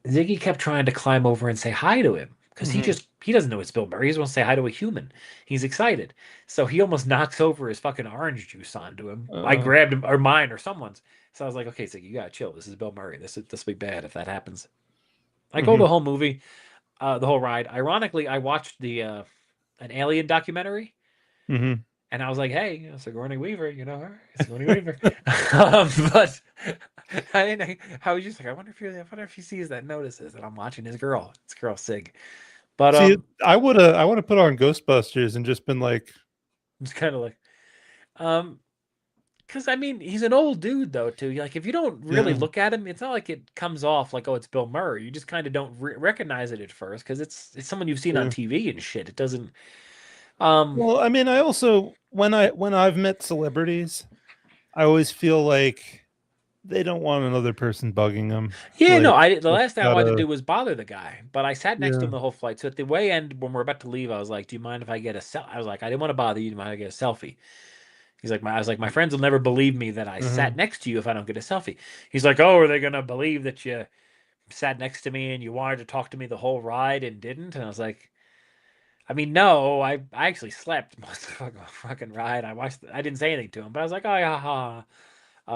Ziggy kept trying to climb over and say hi to him because Hmm. he doesn't know it's Bill Murray. He just wants to say hi to a human. He's excited. So he almost knocks over his fucking orange juice onto him. I Uh, grabbed him or mine or someone's. So I was like, okay, Ziggy, you gotta chill. This is Bill Murray. This will be bad if that happens. I go hmm. the whole movie, the whole ride. Ironically, I watched the an Alien documentary, Hmm. and I was like, hey, Sigourney Weaver, you know her, Sigourney Weaver. But I didn't. I was just like, I wonder if he sees that, notices that I'm watching his girl. It's girl Sig. But See, I would have put on Ghostbusters and just been like, it's kind of like um, because I mean, he's an old dude though too. Like if you don't really yeah, look at him, it's not like it comes off like, oh, it's Bill Murray. You just kind of don't recognize it at first because it's someone you've seen on yeah. TV and shit. It doesn't. Um, Well, I mean, I also when I've met celebrities, I always feel like they don't want another person bugging them. Yeah, no, Like the it's last thing I wanted to gotta, do was bother the guy, but I sat next to yeah. him the whole flight. So at the way end, when we're about to leave, I was like, "Do you mind if I get a I was like, "I didn't want to bother you. Do you mind if I get a selfie?" I was like, "My friends will never believe me that I Uh-huh. sat next to you if I don't get a selfie." He's like, "Oh, are they gonna believe that you sat next to me and you wanted to talk to me the whole ride and didn't?" And I was like, "I mean, no, I actually slept most of the fucking ride. I didn't say anything to him, but I was like, oh yeah, ha.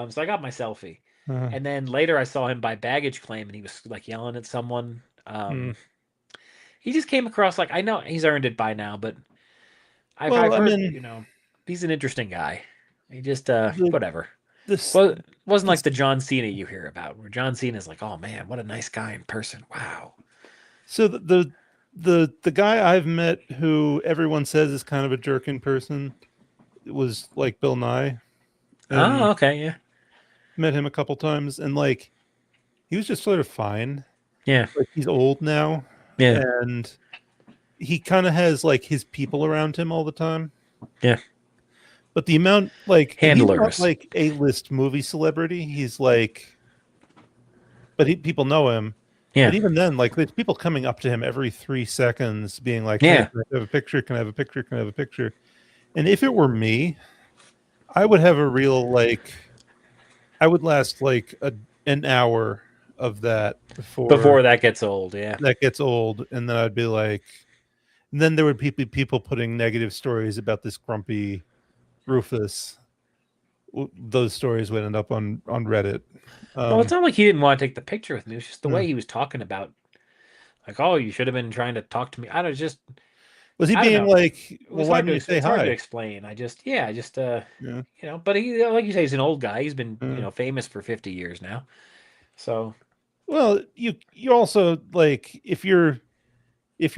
So I got my selfie. And then later I saw him by baggage claim, and he was like yelling at someone. Hmm. He just came across like, I know he's earned it by now, but I've Well, I heard, mean, he's an interesting guy. He just the whatever. this Well, wasn't like this the John Cena you hear about, where John Cena's like, oh man, what a nice guy in person. Wow. so the guy I've met who everyone says is kind of a jerk in person was like Bill Nye, Oh, and okay, yeah, met him a couple times, and like he was just sort of fine. yeah, Like he's old now, yeah, and he kind of has like his people around him all the time. yeah. But the amount, like, and he's not Handlers. like a list movie celebrity. He's like, but people know him. Yeah, But even then, like, there's people coming up to him every 3 seconds, being like, "Hey, yeah. can I have a picture? Can I have a picture? Can I have a picture?" And if it were me, I would have a real like, I would last like an hour of that before Before that gets old, yeah. that gets old, and then I'd be like, and then there would be people putting negative stories about this grumpy Rufus. Those stories would end up on Reddit. Well, it's Um, not like he didn't want to take the picture with me. It was just the yeah. way he was talking about, like, oh, you should have been trying to talk to me. I don't just, Was he I don't being know. like, It well, was why hard didn't to, you say it's hard to hi? explain. I just, Yeah. but he, like you say, he's an old guy. He's been, Yeah. famous for 50 years now. So, Well, you also like if you're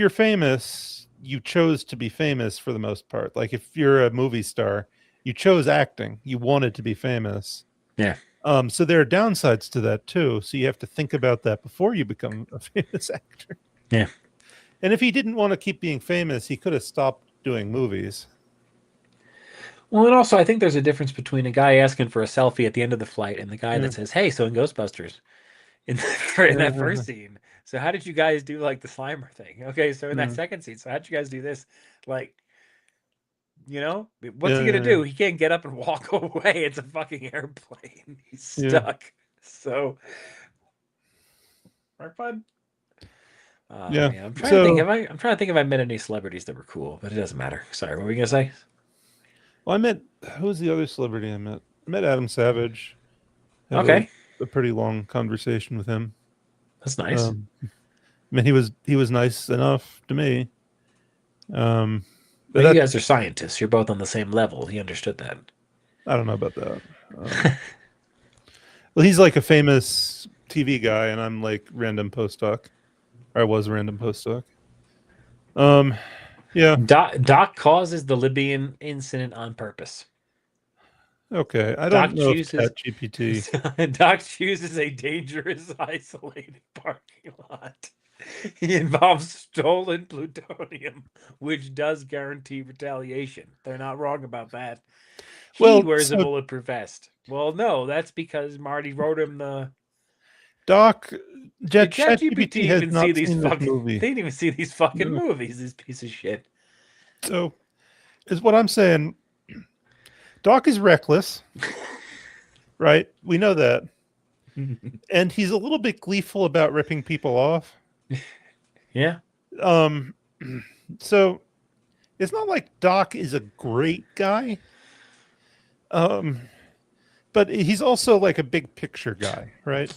famous, you chose to be famous for the most part. Like if you're a movie star, you chose acting. You wanted to be famous. yeah, So there are downsides to that too. So you have to think about that before you become a famous actor. yeah. And if he didn't want to keep being famous, he could have stopped doing movies. Well, and also, I think there's a difference between a guy asking for a selfie at the end of the flight and the guy Yeah. that says, "Hey, so in Ghostbusters, in that first scene, so how did you guys do like the Slimer thing? Okay, so in that Yeah. second scene, so how did you guys do this? Like, what's he gonna Yeah. do? He can't get up and walk away. It's a fucking airplane. He's Yeah. stuck. So, right, fun. Oh Yeah. man, I'm trying to think. So, I'm trying to think if I met any celebrities that were cool, but it doesn't matter. Sorry, what were we gonna say? well, I met who's the other celebrity I met? I met Adam Savage. Had Okay, a pretty long conversation with him. that's nice. I mean, he was nice enough to me. But Well, you that guys are scientists. You're both on the same level. He understood that. I don't know about that. Well, he's like a famous TV guy, and I'm like random postdoc. Or I was a random postdoc. Um, yeah, Doc causes the Libyan incident on purpose. okay. I don't Doc know if chooses ChatGPT. Doc chooses a dangerous, isolated parking lot. He involves stolen plutonium, which does guarantee retaliation. They're not wrong about that. He Well, wears a so bulletproof vest. Well, no, that's because Marty wrote him the. Doc, Did ChatGPT ChatGPT has even see not these seen this fucking? movie. They didn't even see these fucking No. movies. This piece of shit. So, is what I'm saying. Doc is reckless, right? We know that. And he's a little bit gleeful about ripping people off. Yeah. Um, so it's not like Doc is a great guy. Um, but he's also like a big picture guy, right?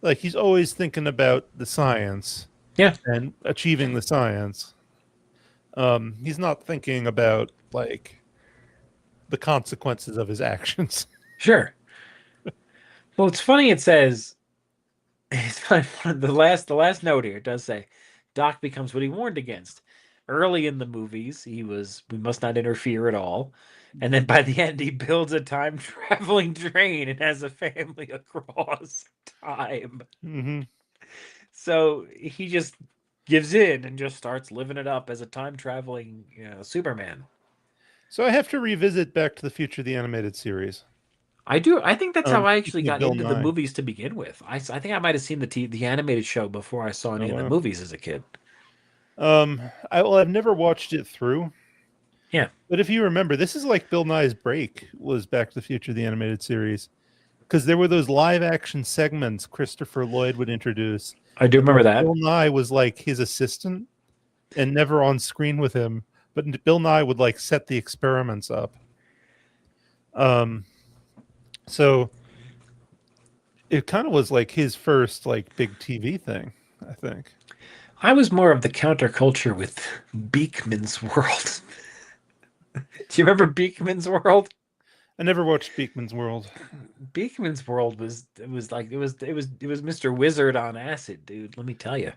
Like he's always thinking about the science Yeah. and achieving the science. He's not thinking about like the consequences of his actions. Sure. Well, it's funny. It says it's funny. The last note here does say Doc becomes what he warned against. Early in the movies, he was we must not interfere at all, and then by the end, he builds a time traveling train and has a family across time. Hmm. So he just gives in and just starts living it up as a time traveling, Superman. So I have to revisit Back to the Future, the animated series. I do. I think that's how I actually Speaking of got Bill into the Nye. movies to begin with. I think I might have seen the animated show before I saw Oh any of the wow. movies as a kid. I've never watched it through, Yeah, but if you remember, this is like Bill Nye's break was Back to the Future, the animated series, because there were those live action segments Christopher Lloyd would introduce, I do and remember like that. Bill Nye was like his assistant and never on screen with him, but Bill Nye would like set the experiments up. Um, so it kind of was like his first like big TV thing, I think. I was more of the counterculture with Beekman's World. Do you remember Beekman's World? I never watched Beekman's World. Beekman's World was it was Mr. Wizard on acid, dude. Let me tell you.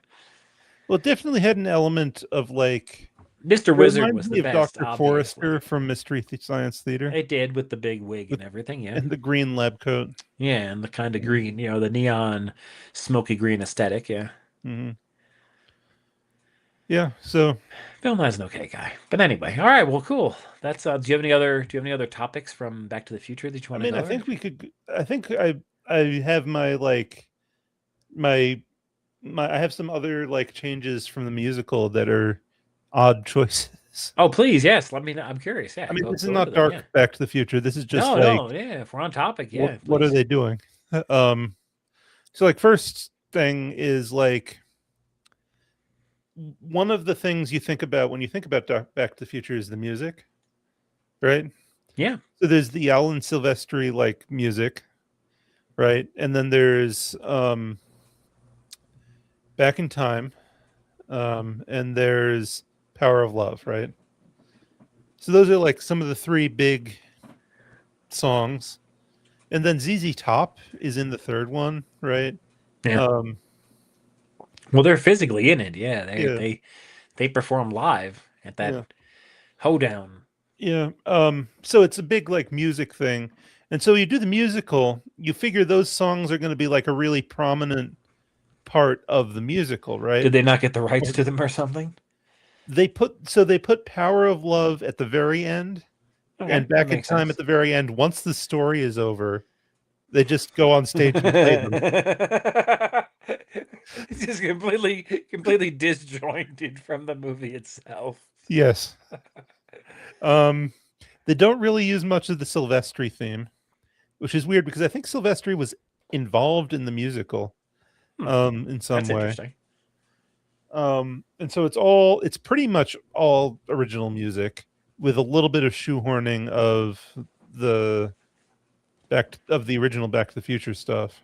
Well, it definitely had an element of like Mr. it Wizard reminds was the me of best, Dr. obviously. Forrester from Science Theater It did with the big wig with and everything, yeah. and the green lab coat. Yeah, and the kind of Mhm. green, the neon smoky green aesthetic, yeah. Mhm. Yeah, so Bill Nye's an okay guy. But anyway, all right, well, cool. That's do you have any other topics from Back to the Future that you I want to mean, I cover? think we could. I think I have my like my I have some other like changes from the musical that are odd choices. Oh, please, yes. Let me know. I'm curious. I Yeah, mean, go this is go into not them. Yeah. dark Back to the Future. This is just No, like no, yeah. If we're on topic, what yeah, what are please. they doing? Um, so like first thing is like one of the things you think about when you think about Back to the Future is the music, right? Yeah. So there's the Alan Silvestri like music, right? And then there's Back in Time, and there's Power of Love, right? So those are like some of the three big songs. And then ZZ Top is in the third one, right? Yeah. Um, Well, they're physically in it. Yeah, they yeah, they they perform live at that yeah, hoedown. yeah. So it's a big like music thing. And so you do the musical, you figure those songs are going to be like a really prominent part of the musical, right? Did they not get the rights to them or something? They put Power of Love at the very end Okay, and that Back in makes Time at sense. the very end. Once the story is over, they just go on stage and play them. It's just completely disjointed from the movie itself. Yes. Um, they don't really use much of the Silvestri theme, which is weird because I think Silvestri was involved in the musical Hmm, in some that's way. interesting. And so it's pretty much all original music with a little bit of shoehorning of the of the original Back to the Future stuff.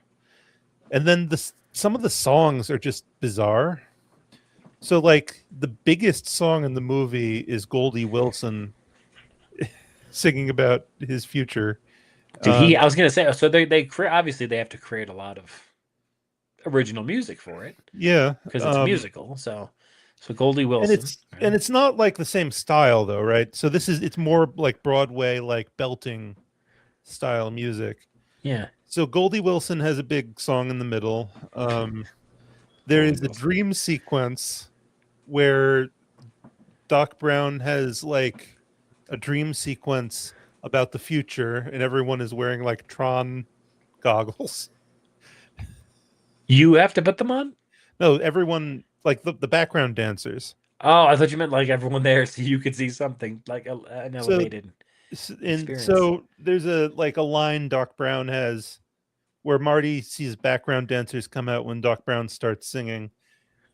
And then some of the songs are just bizarre. So like the biggest song in the movie is Goldie Wilson singing about his future. Did he? Um, I was gonna say. So obviously they have to create a lot of original music for it yeah, because it's a musical. So Goldie and Wilson. Right? it's not like the same style though, right? So it's more like Broadway, like belting style music. Yeah, So Goldie Wilson has a big song in the middle. There Goldie is a Wilson. dream sequence where Doc Brown has like a dream sequence about the future, and everyone is wearing like Tron goggles. You have to put them on. No, everyone like the background dancers. Oh, I thought you meant like everyone there, so you could see something like an So elevated and experience. so there's a line Doc Brown has where Marty sees background dancers come out when Doc Brown starts singing,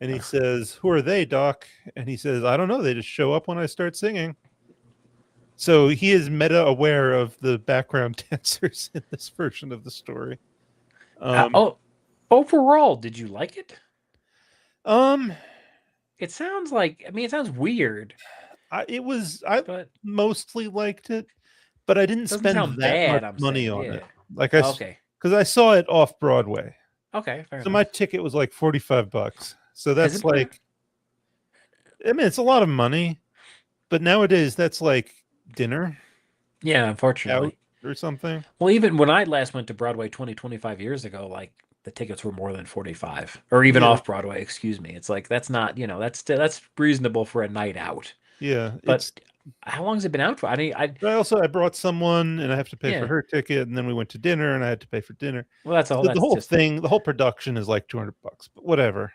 and he says, "Who are they, Doc?" And he says, "I don't know. They just show up when I start singing." So he is meta aware of the background dancers in this version of the story. Um, Oh, overall, did you like it? um, It sounds like. I mean, it sounds weird, I but mostly liked it, but I didn't it doesn't spend sound that much bad. I'm money saying, on it. yeah. Like Okay. because I saw it off Broadway, Okay, fair so my enough. ticket was like $45. So Has that's it been? like, I mean, it's a lot of money, but nowadays that's like dinner Yeah, out unfortunately. or something. Well, even when I last went to Broadway 25 years ago, like the tickets were more than 45, or even Yeah, off Broadway, excuse me. It's like that's not, that's reasonable for a night out. yeah. But It's how long has it been out for? I mean, I brought someone and I have to pay for yeah. her ticket, and then we went to dinner and I had to pay for dinner. Well, that's all. So the That's whole just thing, the whole production is like $200, but whatever.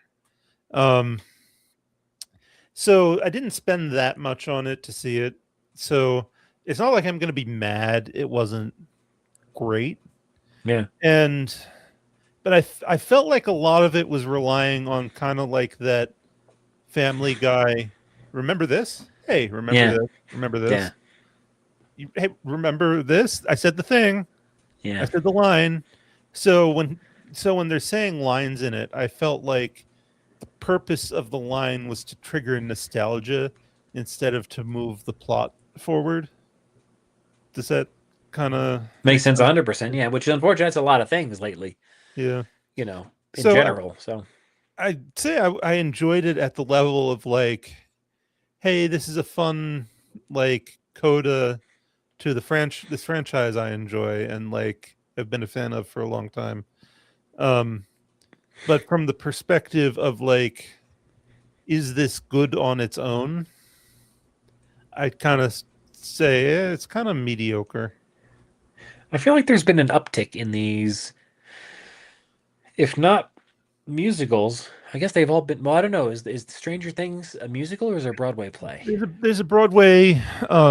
Um, so I didn't spend that much on it to see it. So it's not like I'm going to be mad it wasn't great. yeah, And but I felt like a lot of it was relying on kind of like that Family Guy. Remember this? Hey, remember yeah, this? Remember yeah, this? Hey, remember this? I said the thing. I yeah. said the line. So when so when they're saying lines in it, I felt like the purpose of the line was to trigger nostalgia instead of to move the plot forward. Does that kind of Makes make sense sense? 100%. Yeah, which is unfortunate. That's a lot of things lately, Yeah. you know, in So general. So I'd say I enjoyed it at the level of like, hey, this is a fun like coda to this franchise I enjoy and like have been a fan of for a long time. Um, but from the perspective of like, is this good on its own? I'd kind of say it's kind of mediocre. I feel like there's been an uptick in these, if not musicals. I guess they've all been. Well, I don't know. Is Stranger Things a musical or is it a Broadway play? There's a Broadway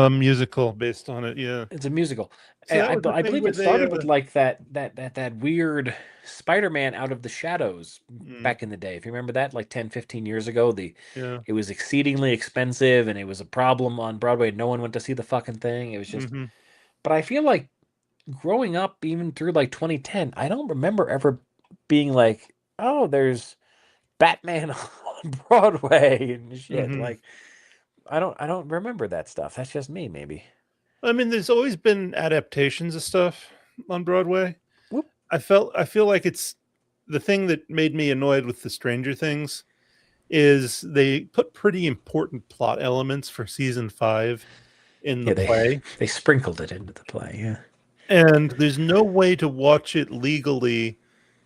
musical based on it. Yeah. It's a musical. So that was the I thing believe where it they. started with like that weird Spider-Man out of the shadows Mm, back in the day. If you remember that, like 10, 15 years ago, yeah. it was exceedingly expensive and it was a problem on Broadway. No one went to see the fucking thing. It was just, Hmm. but I feel like growing up, even through like 2010, I don't remember ever being like, oh, there's Batman on Broadway and shit. Hmm. Like, I don't remember that stuff. That's just me, maybe. I mean, there's always been adaptations of stuff on Broadway. Whoop. I feel like it's the thing that made me annoyed with the Stranger Things is they put pretty important plot elements for season 5 in the Yeah, play, they sprinkled it into the play. Yeah. and there's no way to watch it legally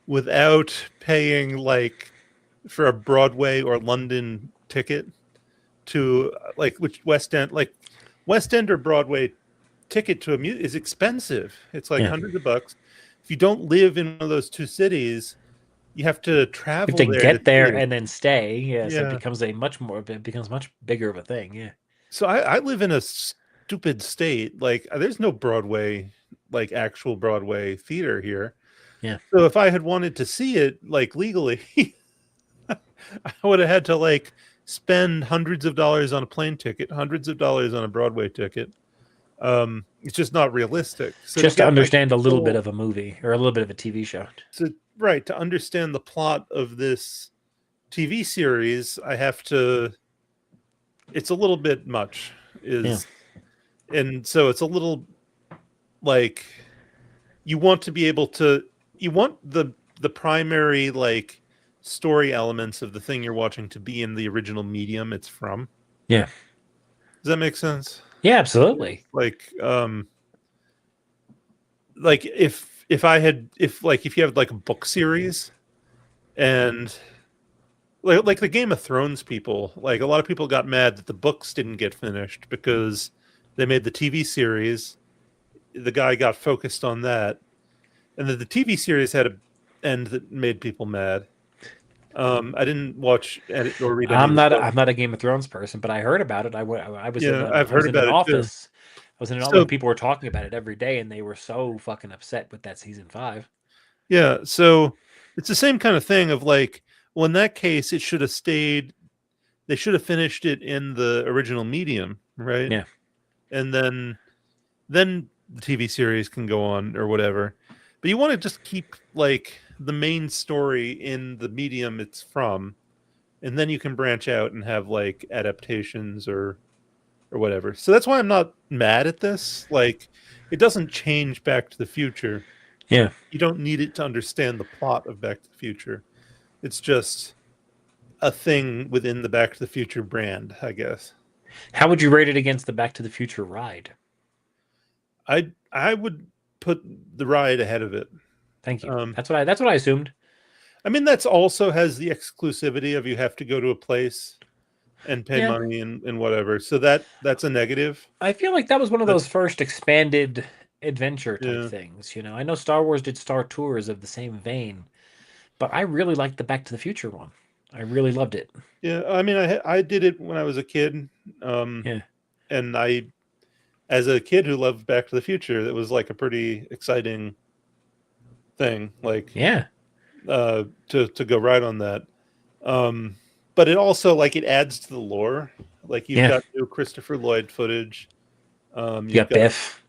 without paying like for a Broadway or London ticket to like which West End, like West End or Broadway ticket to a music is expensive. It's like Yeah. hundreds of bucks. If you don't live in one of those two cities, you have to If travel they there to get see there it. and then stay, yeah, so Yeah. it becomes much bigger of a thing. Yeah. So I live in a stupid state. Like there's no Broadway, like actual Broadway theater here. Yeah. So if I had wanted to see it like legally, I would have had to like spend hundreds of dollars on a plane ticket, hundreds of dollars on a Broadway ticket. It's just not realistic. So to Just to get like understand a little bit full, of a movie or a little bit of a TV show. so right to understand the plot of this TV series, I have to. It's a little bit much, Yeah. is and so it's a little like you want to be able to. You want the primary like story elements of the thing you're watching to be in the original medium it's from. Yeah. Does that make sense? Yeah, absolutely. Like like if I had if you have like a book series and like the Game of Thrones people, like a lot of people got mad that the books didn't get finished because they made the TV series. The guy got focused on that, and then the TV series had a end that made people mad. I didn't watch edit or read any of the books. I'm not a Game of Thrones person, but I heard about it. Yeah, I've I was heard in an about it too. office. I was in an office So when people were talking about it every day, and they were so fucking upset with that season 5. yeah, so it's the same kind of thing of like, well, in that case, it should have stayed. They should have finished it in the original medium, right? Yeah. And then the TV series can go on or whatever. But you want to just keep like the main story in the medium it's from, and then you can branch out and have like adaptations or whatever. So that's why I'm not mad at this. Like it doesn't change Back to the Future. Yeah. You don't need it to understand the plot of Back to the Future. It's just a thing within the Back to the Future brand, I guess. How would you rate it against the Back to the Future ride? I would put the ride ahead of it. Thank you. Um, That's what I assumed. I mean, that's also has the exclusivity of you have to go to a place and pay Yeah. money and whatever. So that's a negative. I feel like that was one of But those first expanded adventure type yeah, things. You know, I know Star Wars did Star Tours of the same vein, but I really liked the Back to the Future one. I really loved it. yeah. I mean, I did it when I was a kid, um, Yeah. and I, as a kid who loved Back to the Future, that was like a pretty exciting thing. Like Yeah. to go right on that. But it also like it adds to the lore. Like you've Yeah. got new Christopher Lloyd footage. You You've got got Biff.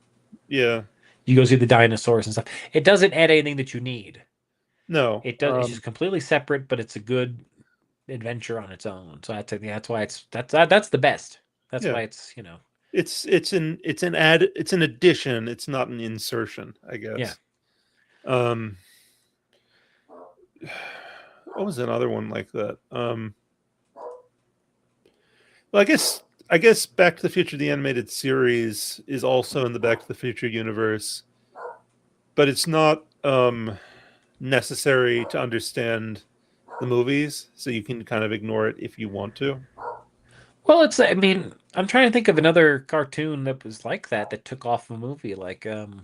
yeah. You go see the dinosaurs and stuff. It doesn't add anything that you need. No. It does. It's just completely separate, but it's a good adventure on its own. So that's why that's the best. That's Yeah. why it's. It's an addition. It's not an insertion, I Yeah. guess. Um, what was another one like that? Well, I guess Back to the Future the animated series is also in the Back to the Future universe, but it's not necessary to understand the movies, so you can kind of ignore it if you want to. Well, it's. I mean, I'm trying to think of another cartoon that was like that took off a movie. Like, Well,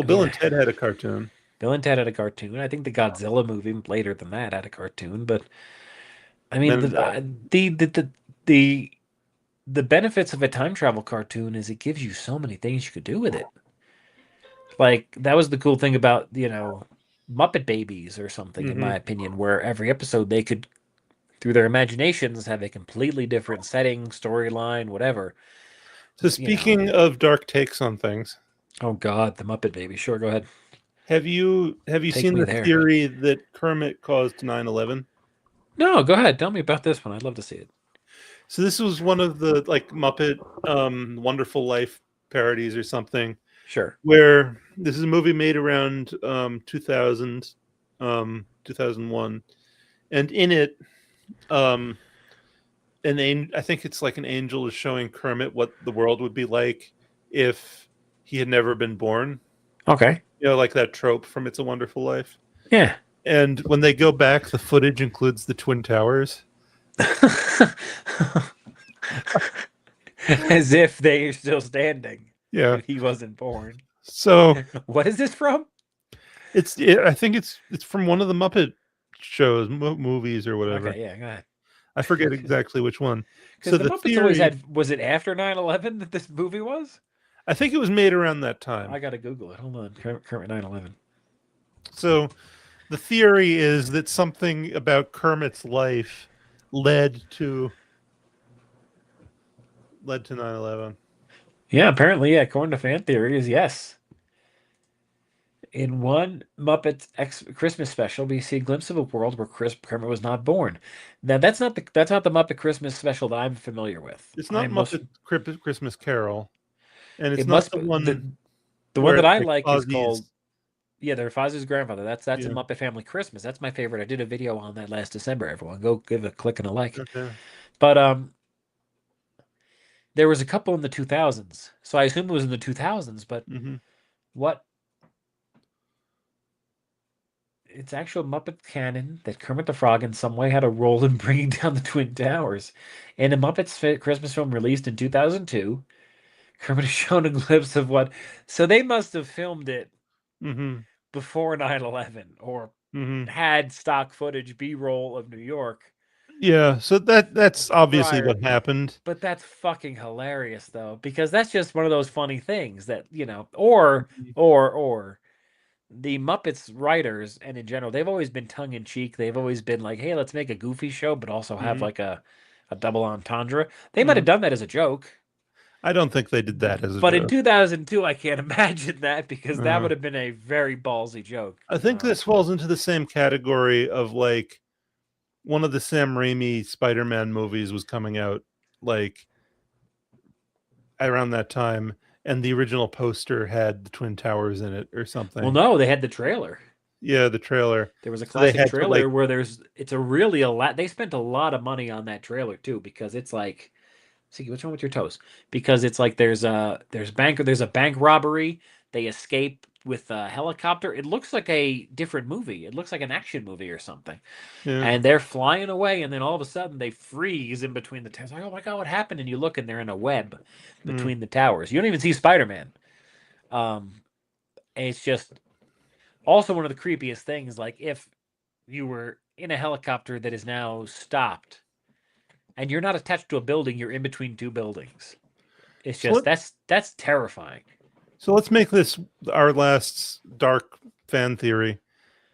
I Bill mean, and Ted had a cartoon, Bill and Ted had a cartoon. I think the Godzilla movie later than that had a cartoon. But I mean, Men in Black. the the benefits of a time travel cartoon is it gives you so many things you could do with it. Like that was the cool thing about Muppet Babies or something, in my Hmm. opinion, where every episode they could, through their imaginations, have a completely different setting, storyline, whatever. So You know. speaking of dark takes on things, Oh God, the Muppet Baby. Sure, go ahead. have you Take seen me the there. theory that Kermit caused 9/11? No, go ahead. Tell me about this one. I'd love to see it. So this was one of the like Muppet Wonderful Life parodies or something, Sure. where this is a movie made around 2000, 2001, and in it, um, I think it's like an angel is showing Kermit what the world would be like if he had never been born. Okay. Like that trope from It's a Wonderful Life. Yeah. And when they go back, the footage includes the Twin Towers. As if they are still standing Yeah. and he wasn't born. So What is this from? I think it's from one of the Muppet shows, movies or whatever. Okay, yeah, go ahead. I forget exactly which one. Because So the the Muppets always theory, had. Was it after 9/11 that this movie was? I think it was made around that time. I gotta Google it. Hold on. Kermit 9/11. So the theory is that something about Kermit's life led to 9/11. Yeah, apparently, yeah. According to fan theories, yes. In one Muppets Christmas special, we see a glimpse of a world where Kermit was not born. Now, that's not the Muppet Christmas special that I'm familiar with. It's not I'm most. Muppet Christmas Carol, and it's It not must the be one the one where that it's I like like is called. Ozzy's. Yeah, their Fozzie's grandfather. That's a Yeah. Muppet Family Christmas. That's my favorite. I did a video on that last December. Everyone, go give a click and a like. Okay. But there was a couple in the 2000s, so I assume it was in the 2000s. But Hmm. what it's actual Muppet canon that Kermit the Frog in some way had a role in bringing down the Twin Towers. In a Muppets Christmas film released in 2002, Kermit is shown a glimpse of what. So they must have filmed it Hmm. before 9/11 or Hmm. had stock footage B-roll of New York Yeah. So that's obviously prior. what happened. But that's fucking hilarious though, because that's just one of those funny things that, or the Muppets writers and in general, they've always been tongue in cheek. They've always been like, "Hey, let's make a goofy show, but also have Hmm. like a double entendre." They might have Hmm. done that as a joke, I don't think they did that as a but in joke. 2002, I can't imagine that because that Uh, would have been a very ballsy joke. I think this falls into the same category of like one of the Sam Raimi Spider-Man movies was coming out like around that time, and the original poster had the Twin Towers in it or Well, something. no, they had the trailer. Yeah, the trailer. There was a So they classic had to like. trailer where it's a really a lot. They spent a lot of money on that trailer too because it's like, see, what's wrong with your toes? Because it's like there's a bank robbery. They escape with a helicopter. It looks like a different movie. It looks like an action movie or something. Yeah. And they're flying away, and then all of a sudden they freeze in between the towers. Like, oh my god, what happened? And you look, and they're in a web Mm. between the towers. You don't even see Spider-Man. Um, and it's just also one of the creepiest things. Like if you were in a helicopter that is now stopped and you're not attached to a building, you're in between two buildings. It's So let, just that's terrifying. so let's make this our last dark fan theory.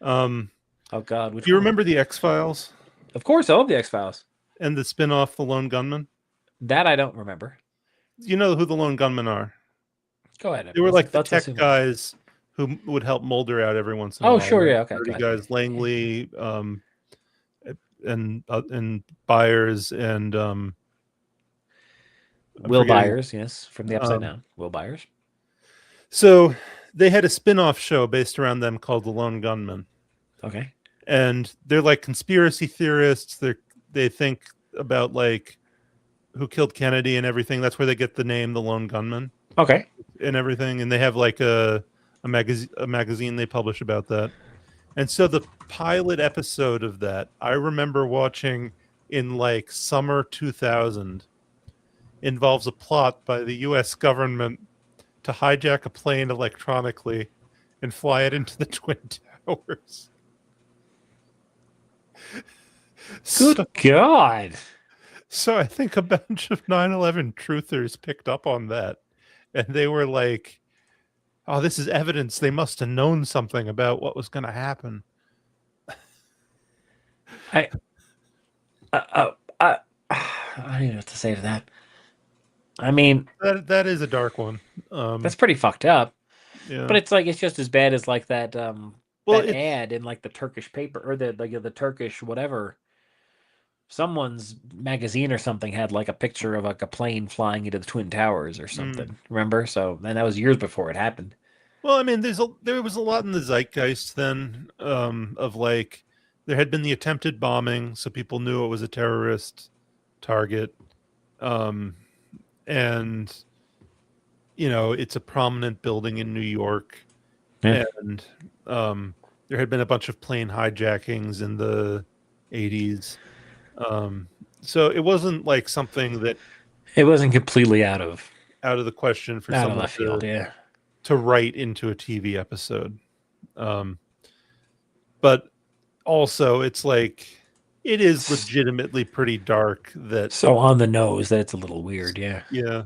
Um, Oh God, do which you one? remember the X-Files Of course, I love the X Files. and the spin-off The Lone Gunman? That I don't remember. You know who the Lone Gunmen are? Go ahead. They were Let's like the let's tech assume I do. guys who would help Mulder out every once in a Oh, while. sure, Right? yeah, okay, go Dirty ahead. guys, Langley, and Byers, and I'm Will forgetting. Byers, yes, from the Upside Um, Down. Will Byers. so they had a spin-off show based around them called The Lone Gunman, Okay. and they're like conspiracy theorists. They think about like who killed Kennedy and everything. That's where they get the name The Lone Gunman Okay. and everything. And they have like a magazine they publish about that. And so the pilot episode of that, I remember watching in like summer 2000, involves a plot by the US government to hijack a plane electronically and fly it into the Twin Towers. Good So, God. so I think a bunch of 9/11 truthers picked up on that, and they were like, "Oh, this is evidence. They must have known something about what was going to happen." I, I don't even know what to say to that. I mean, That is a dark one. that's pretty fucked up. Yeah. But it's like it's just as bad as like that Well, that it's ad in like the Turkish paper or the Turkish whatever. Someone's magazine or something had like a picture of like a plane flying into the Twin Towers or something. Remember? So and that was years before it happened. well, I mean, there was a lot in the zeitgeist then, of like there had been the attempted bombing, so people knew it was a terrorist target, um, and it's a prominent building in New York, Yeah. and there had been a bunch of plane hijackings in the 80s, so it wasn't like something that It wasn't completely out of the question for out of someone left field, yeah. to write into a TV episode. Um, but also, it's like it is legitimately pretty dark. That So on the nose that it's a little weird, yeah. Yeah,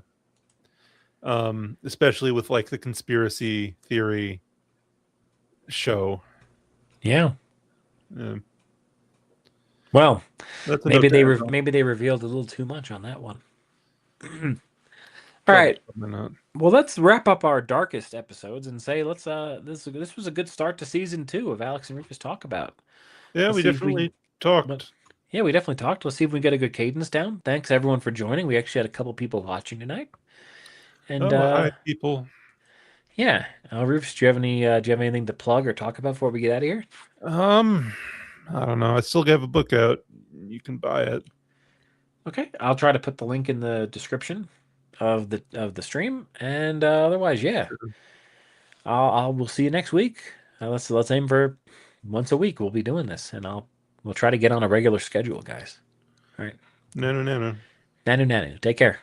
especially with like the conspiracy theory show. Yeah. Yeah, Well, that's a note to end on. maybe they revealed a little too much on that one. All Probably, right. probably not. Well, let's wrap up our darkest episodes and say let's this was a good start to season 2 of Alex and Rufus Talk About. Yeah, Let's we see if we definitely but talked. yeah, we definitely talked. Let's see if we get a good cadence down. Thanks everyone for joining. We actually had a couple people watching tonight. And Oh, hi, people. yeah, Rufus, do you have anything to plug or talk about before we get out of here? Um, I don't know. I still have a book out. You can buy it. Okay, I'll try to put the link in the description of the stream, and otherwise, yeah, we'll see you next week. Let's aim for once a week. We'll be doing this, and we'll try to get on a regular schedule, guys. All right, No, no, no, no. nanu nanu. Take care.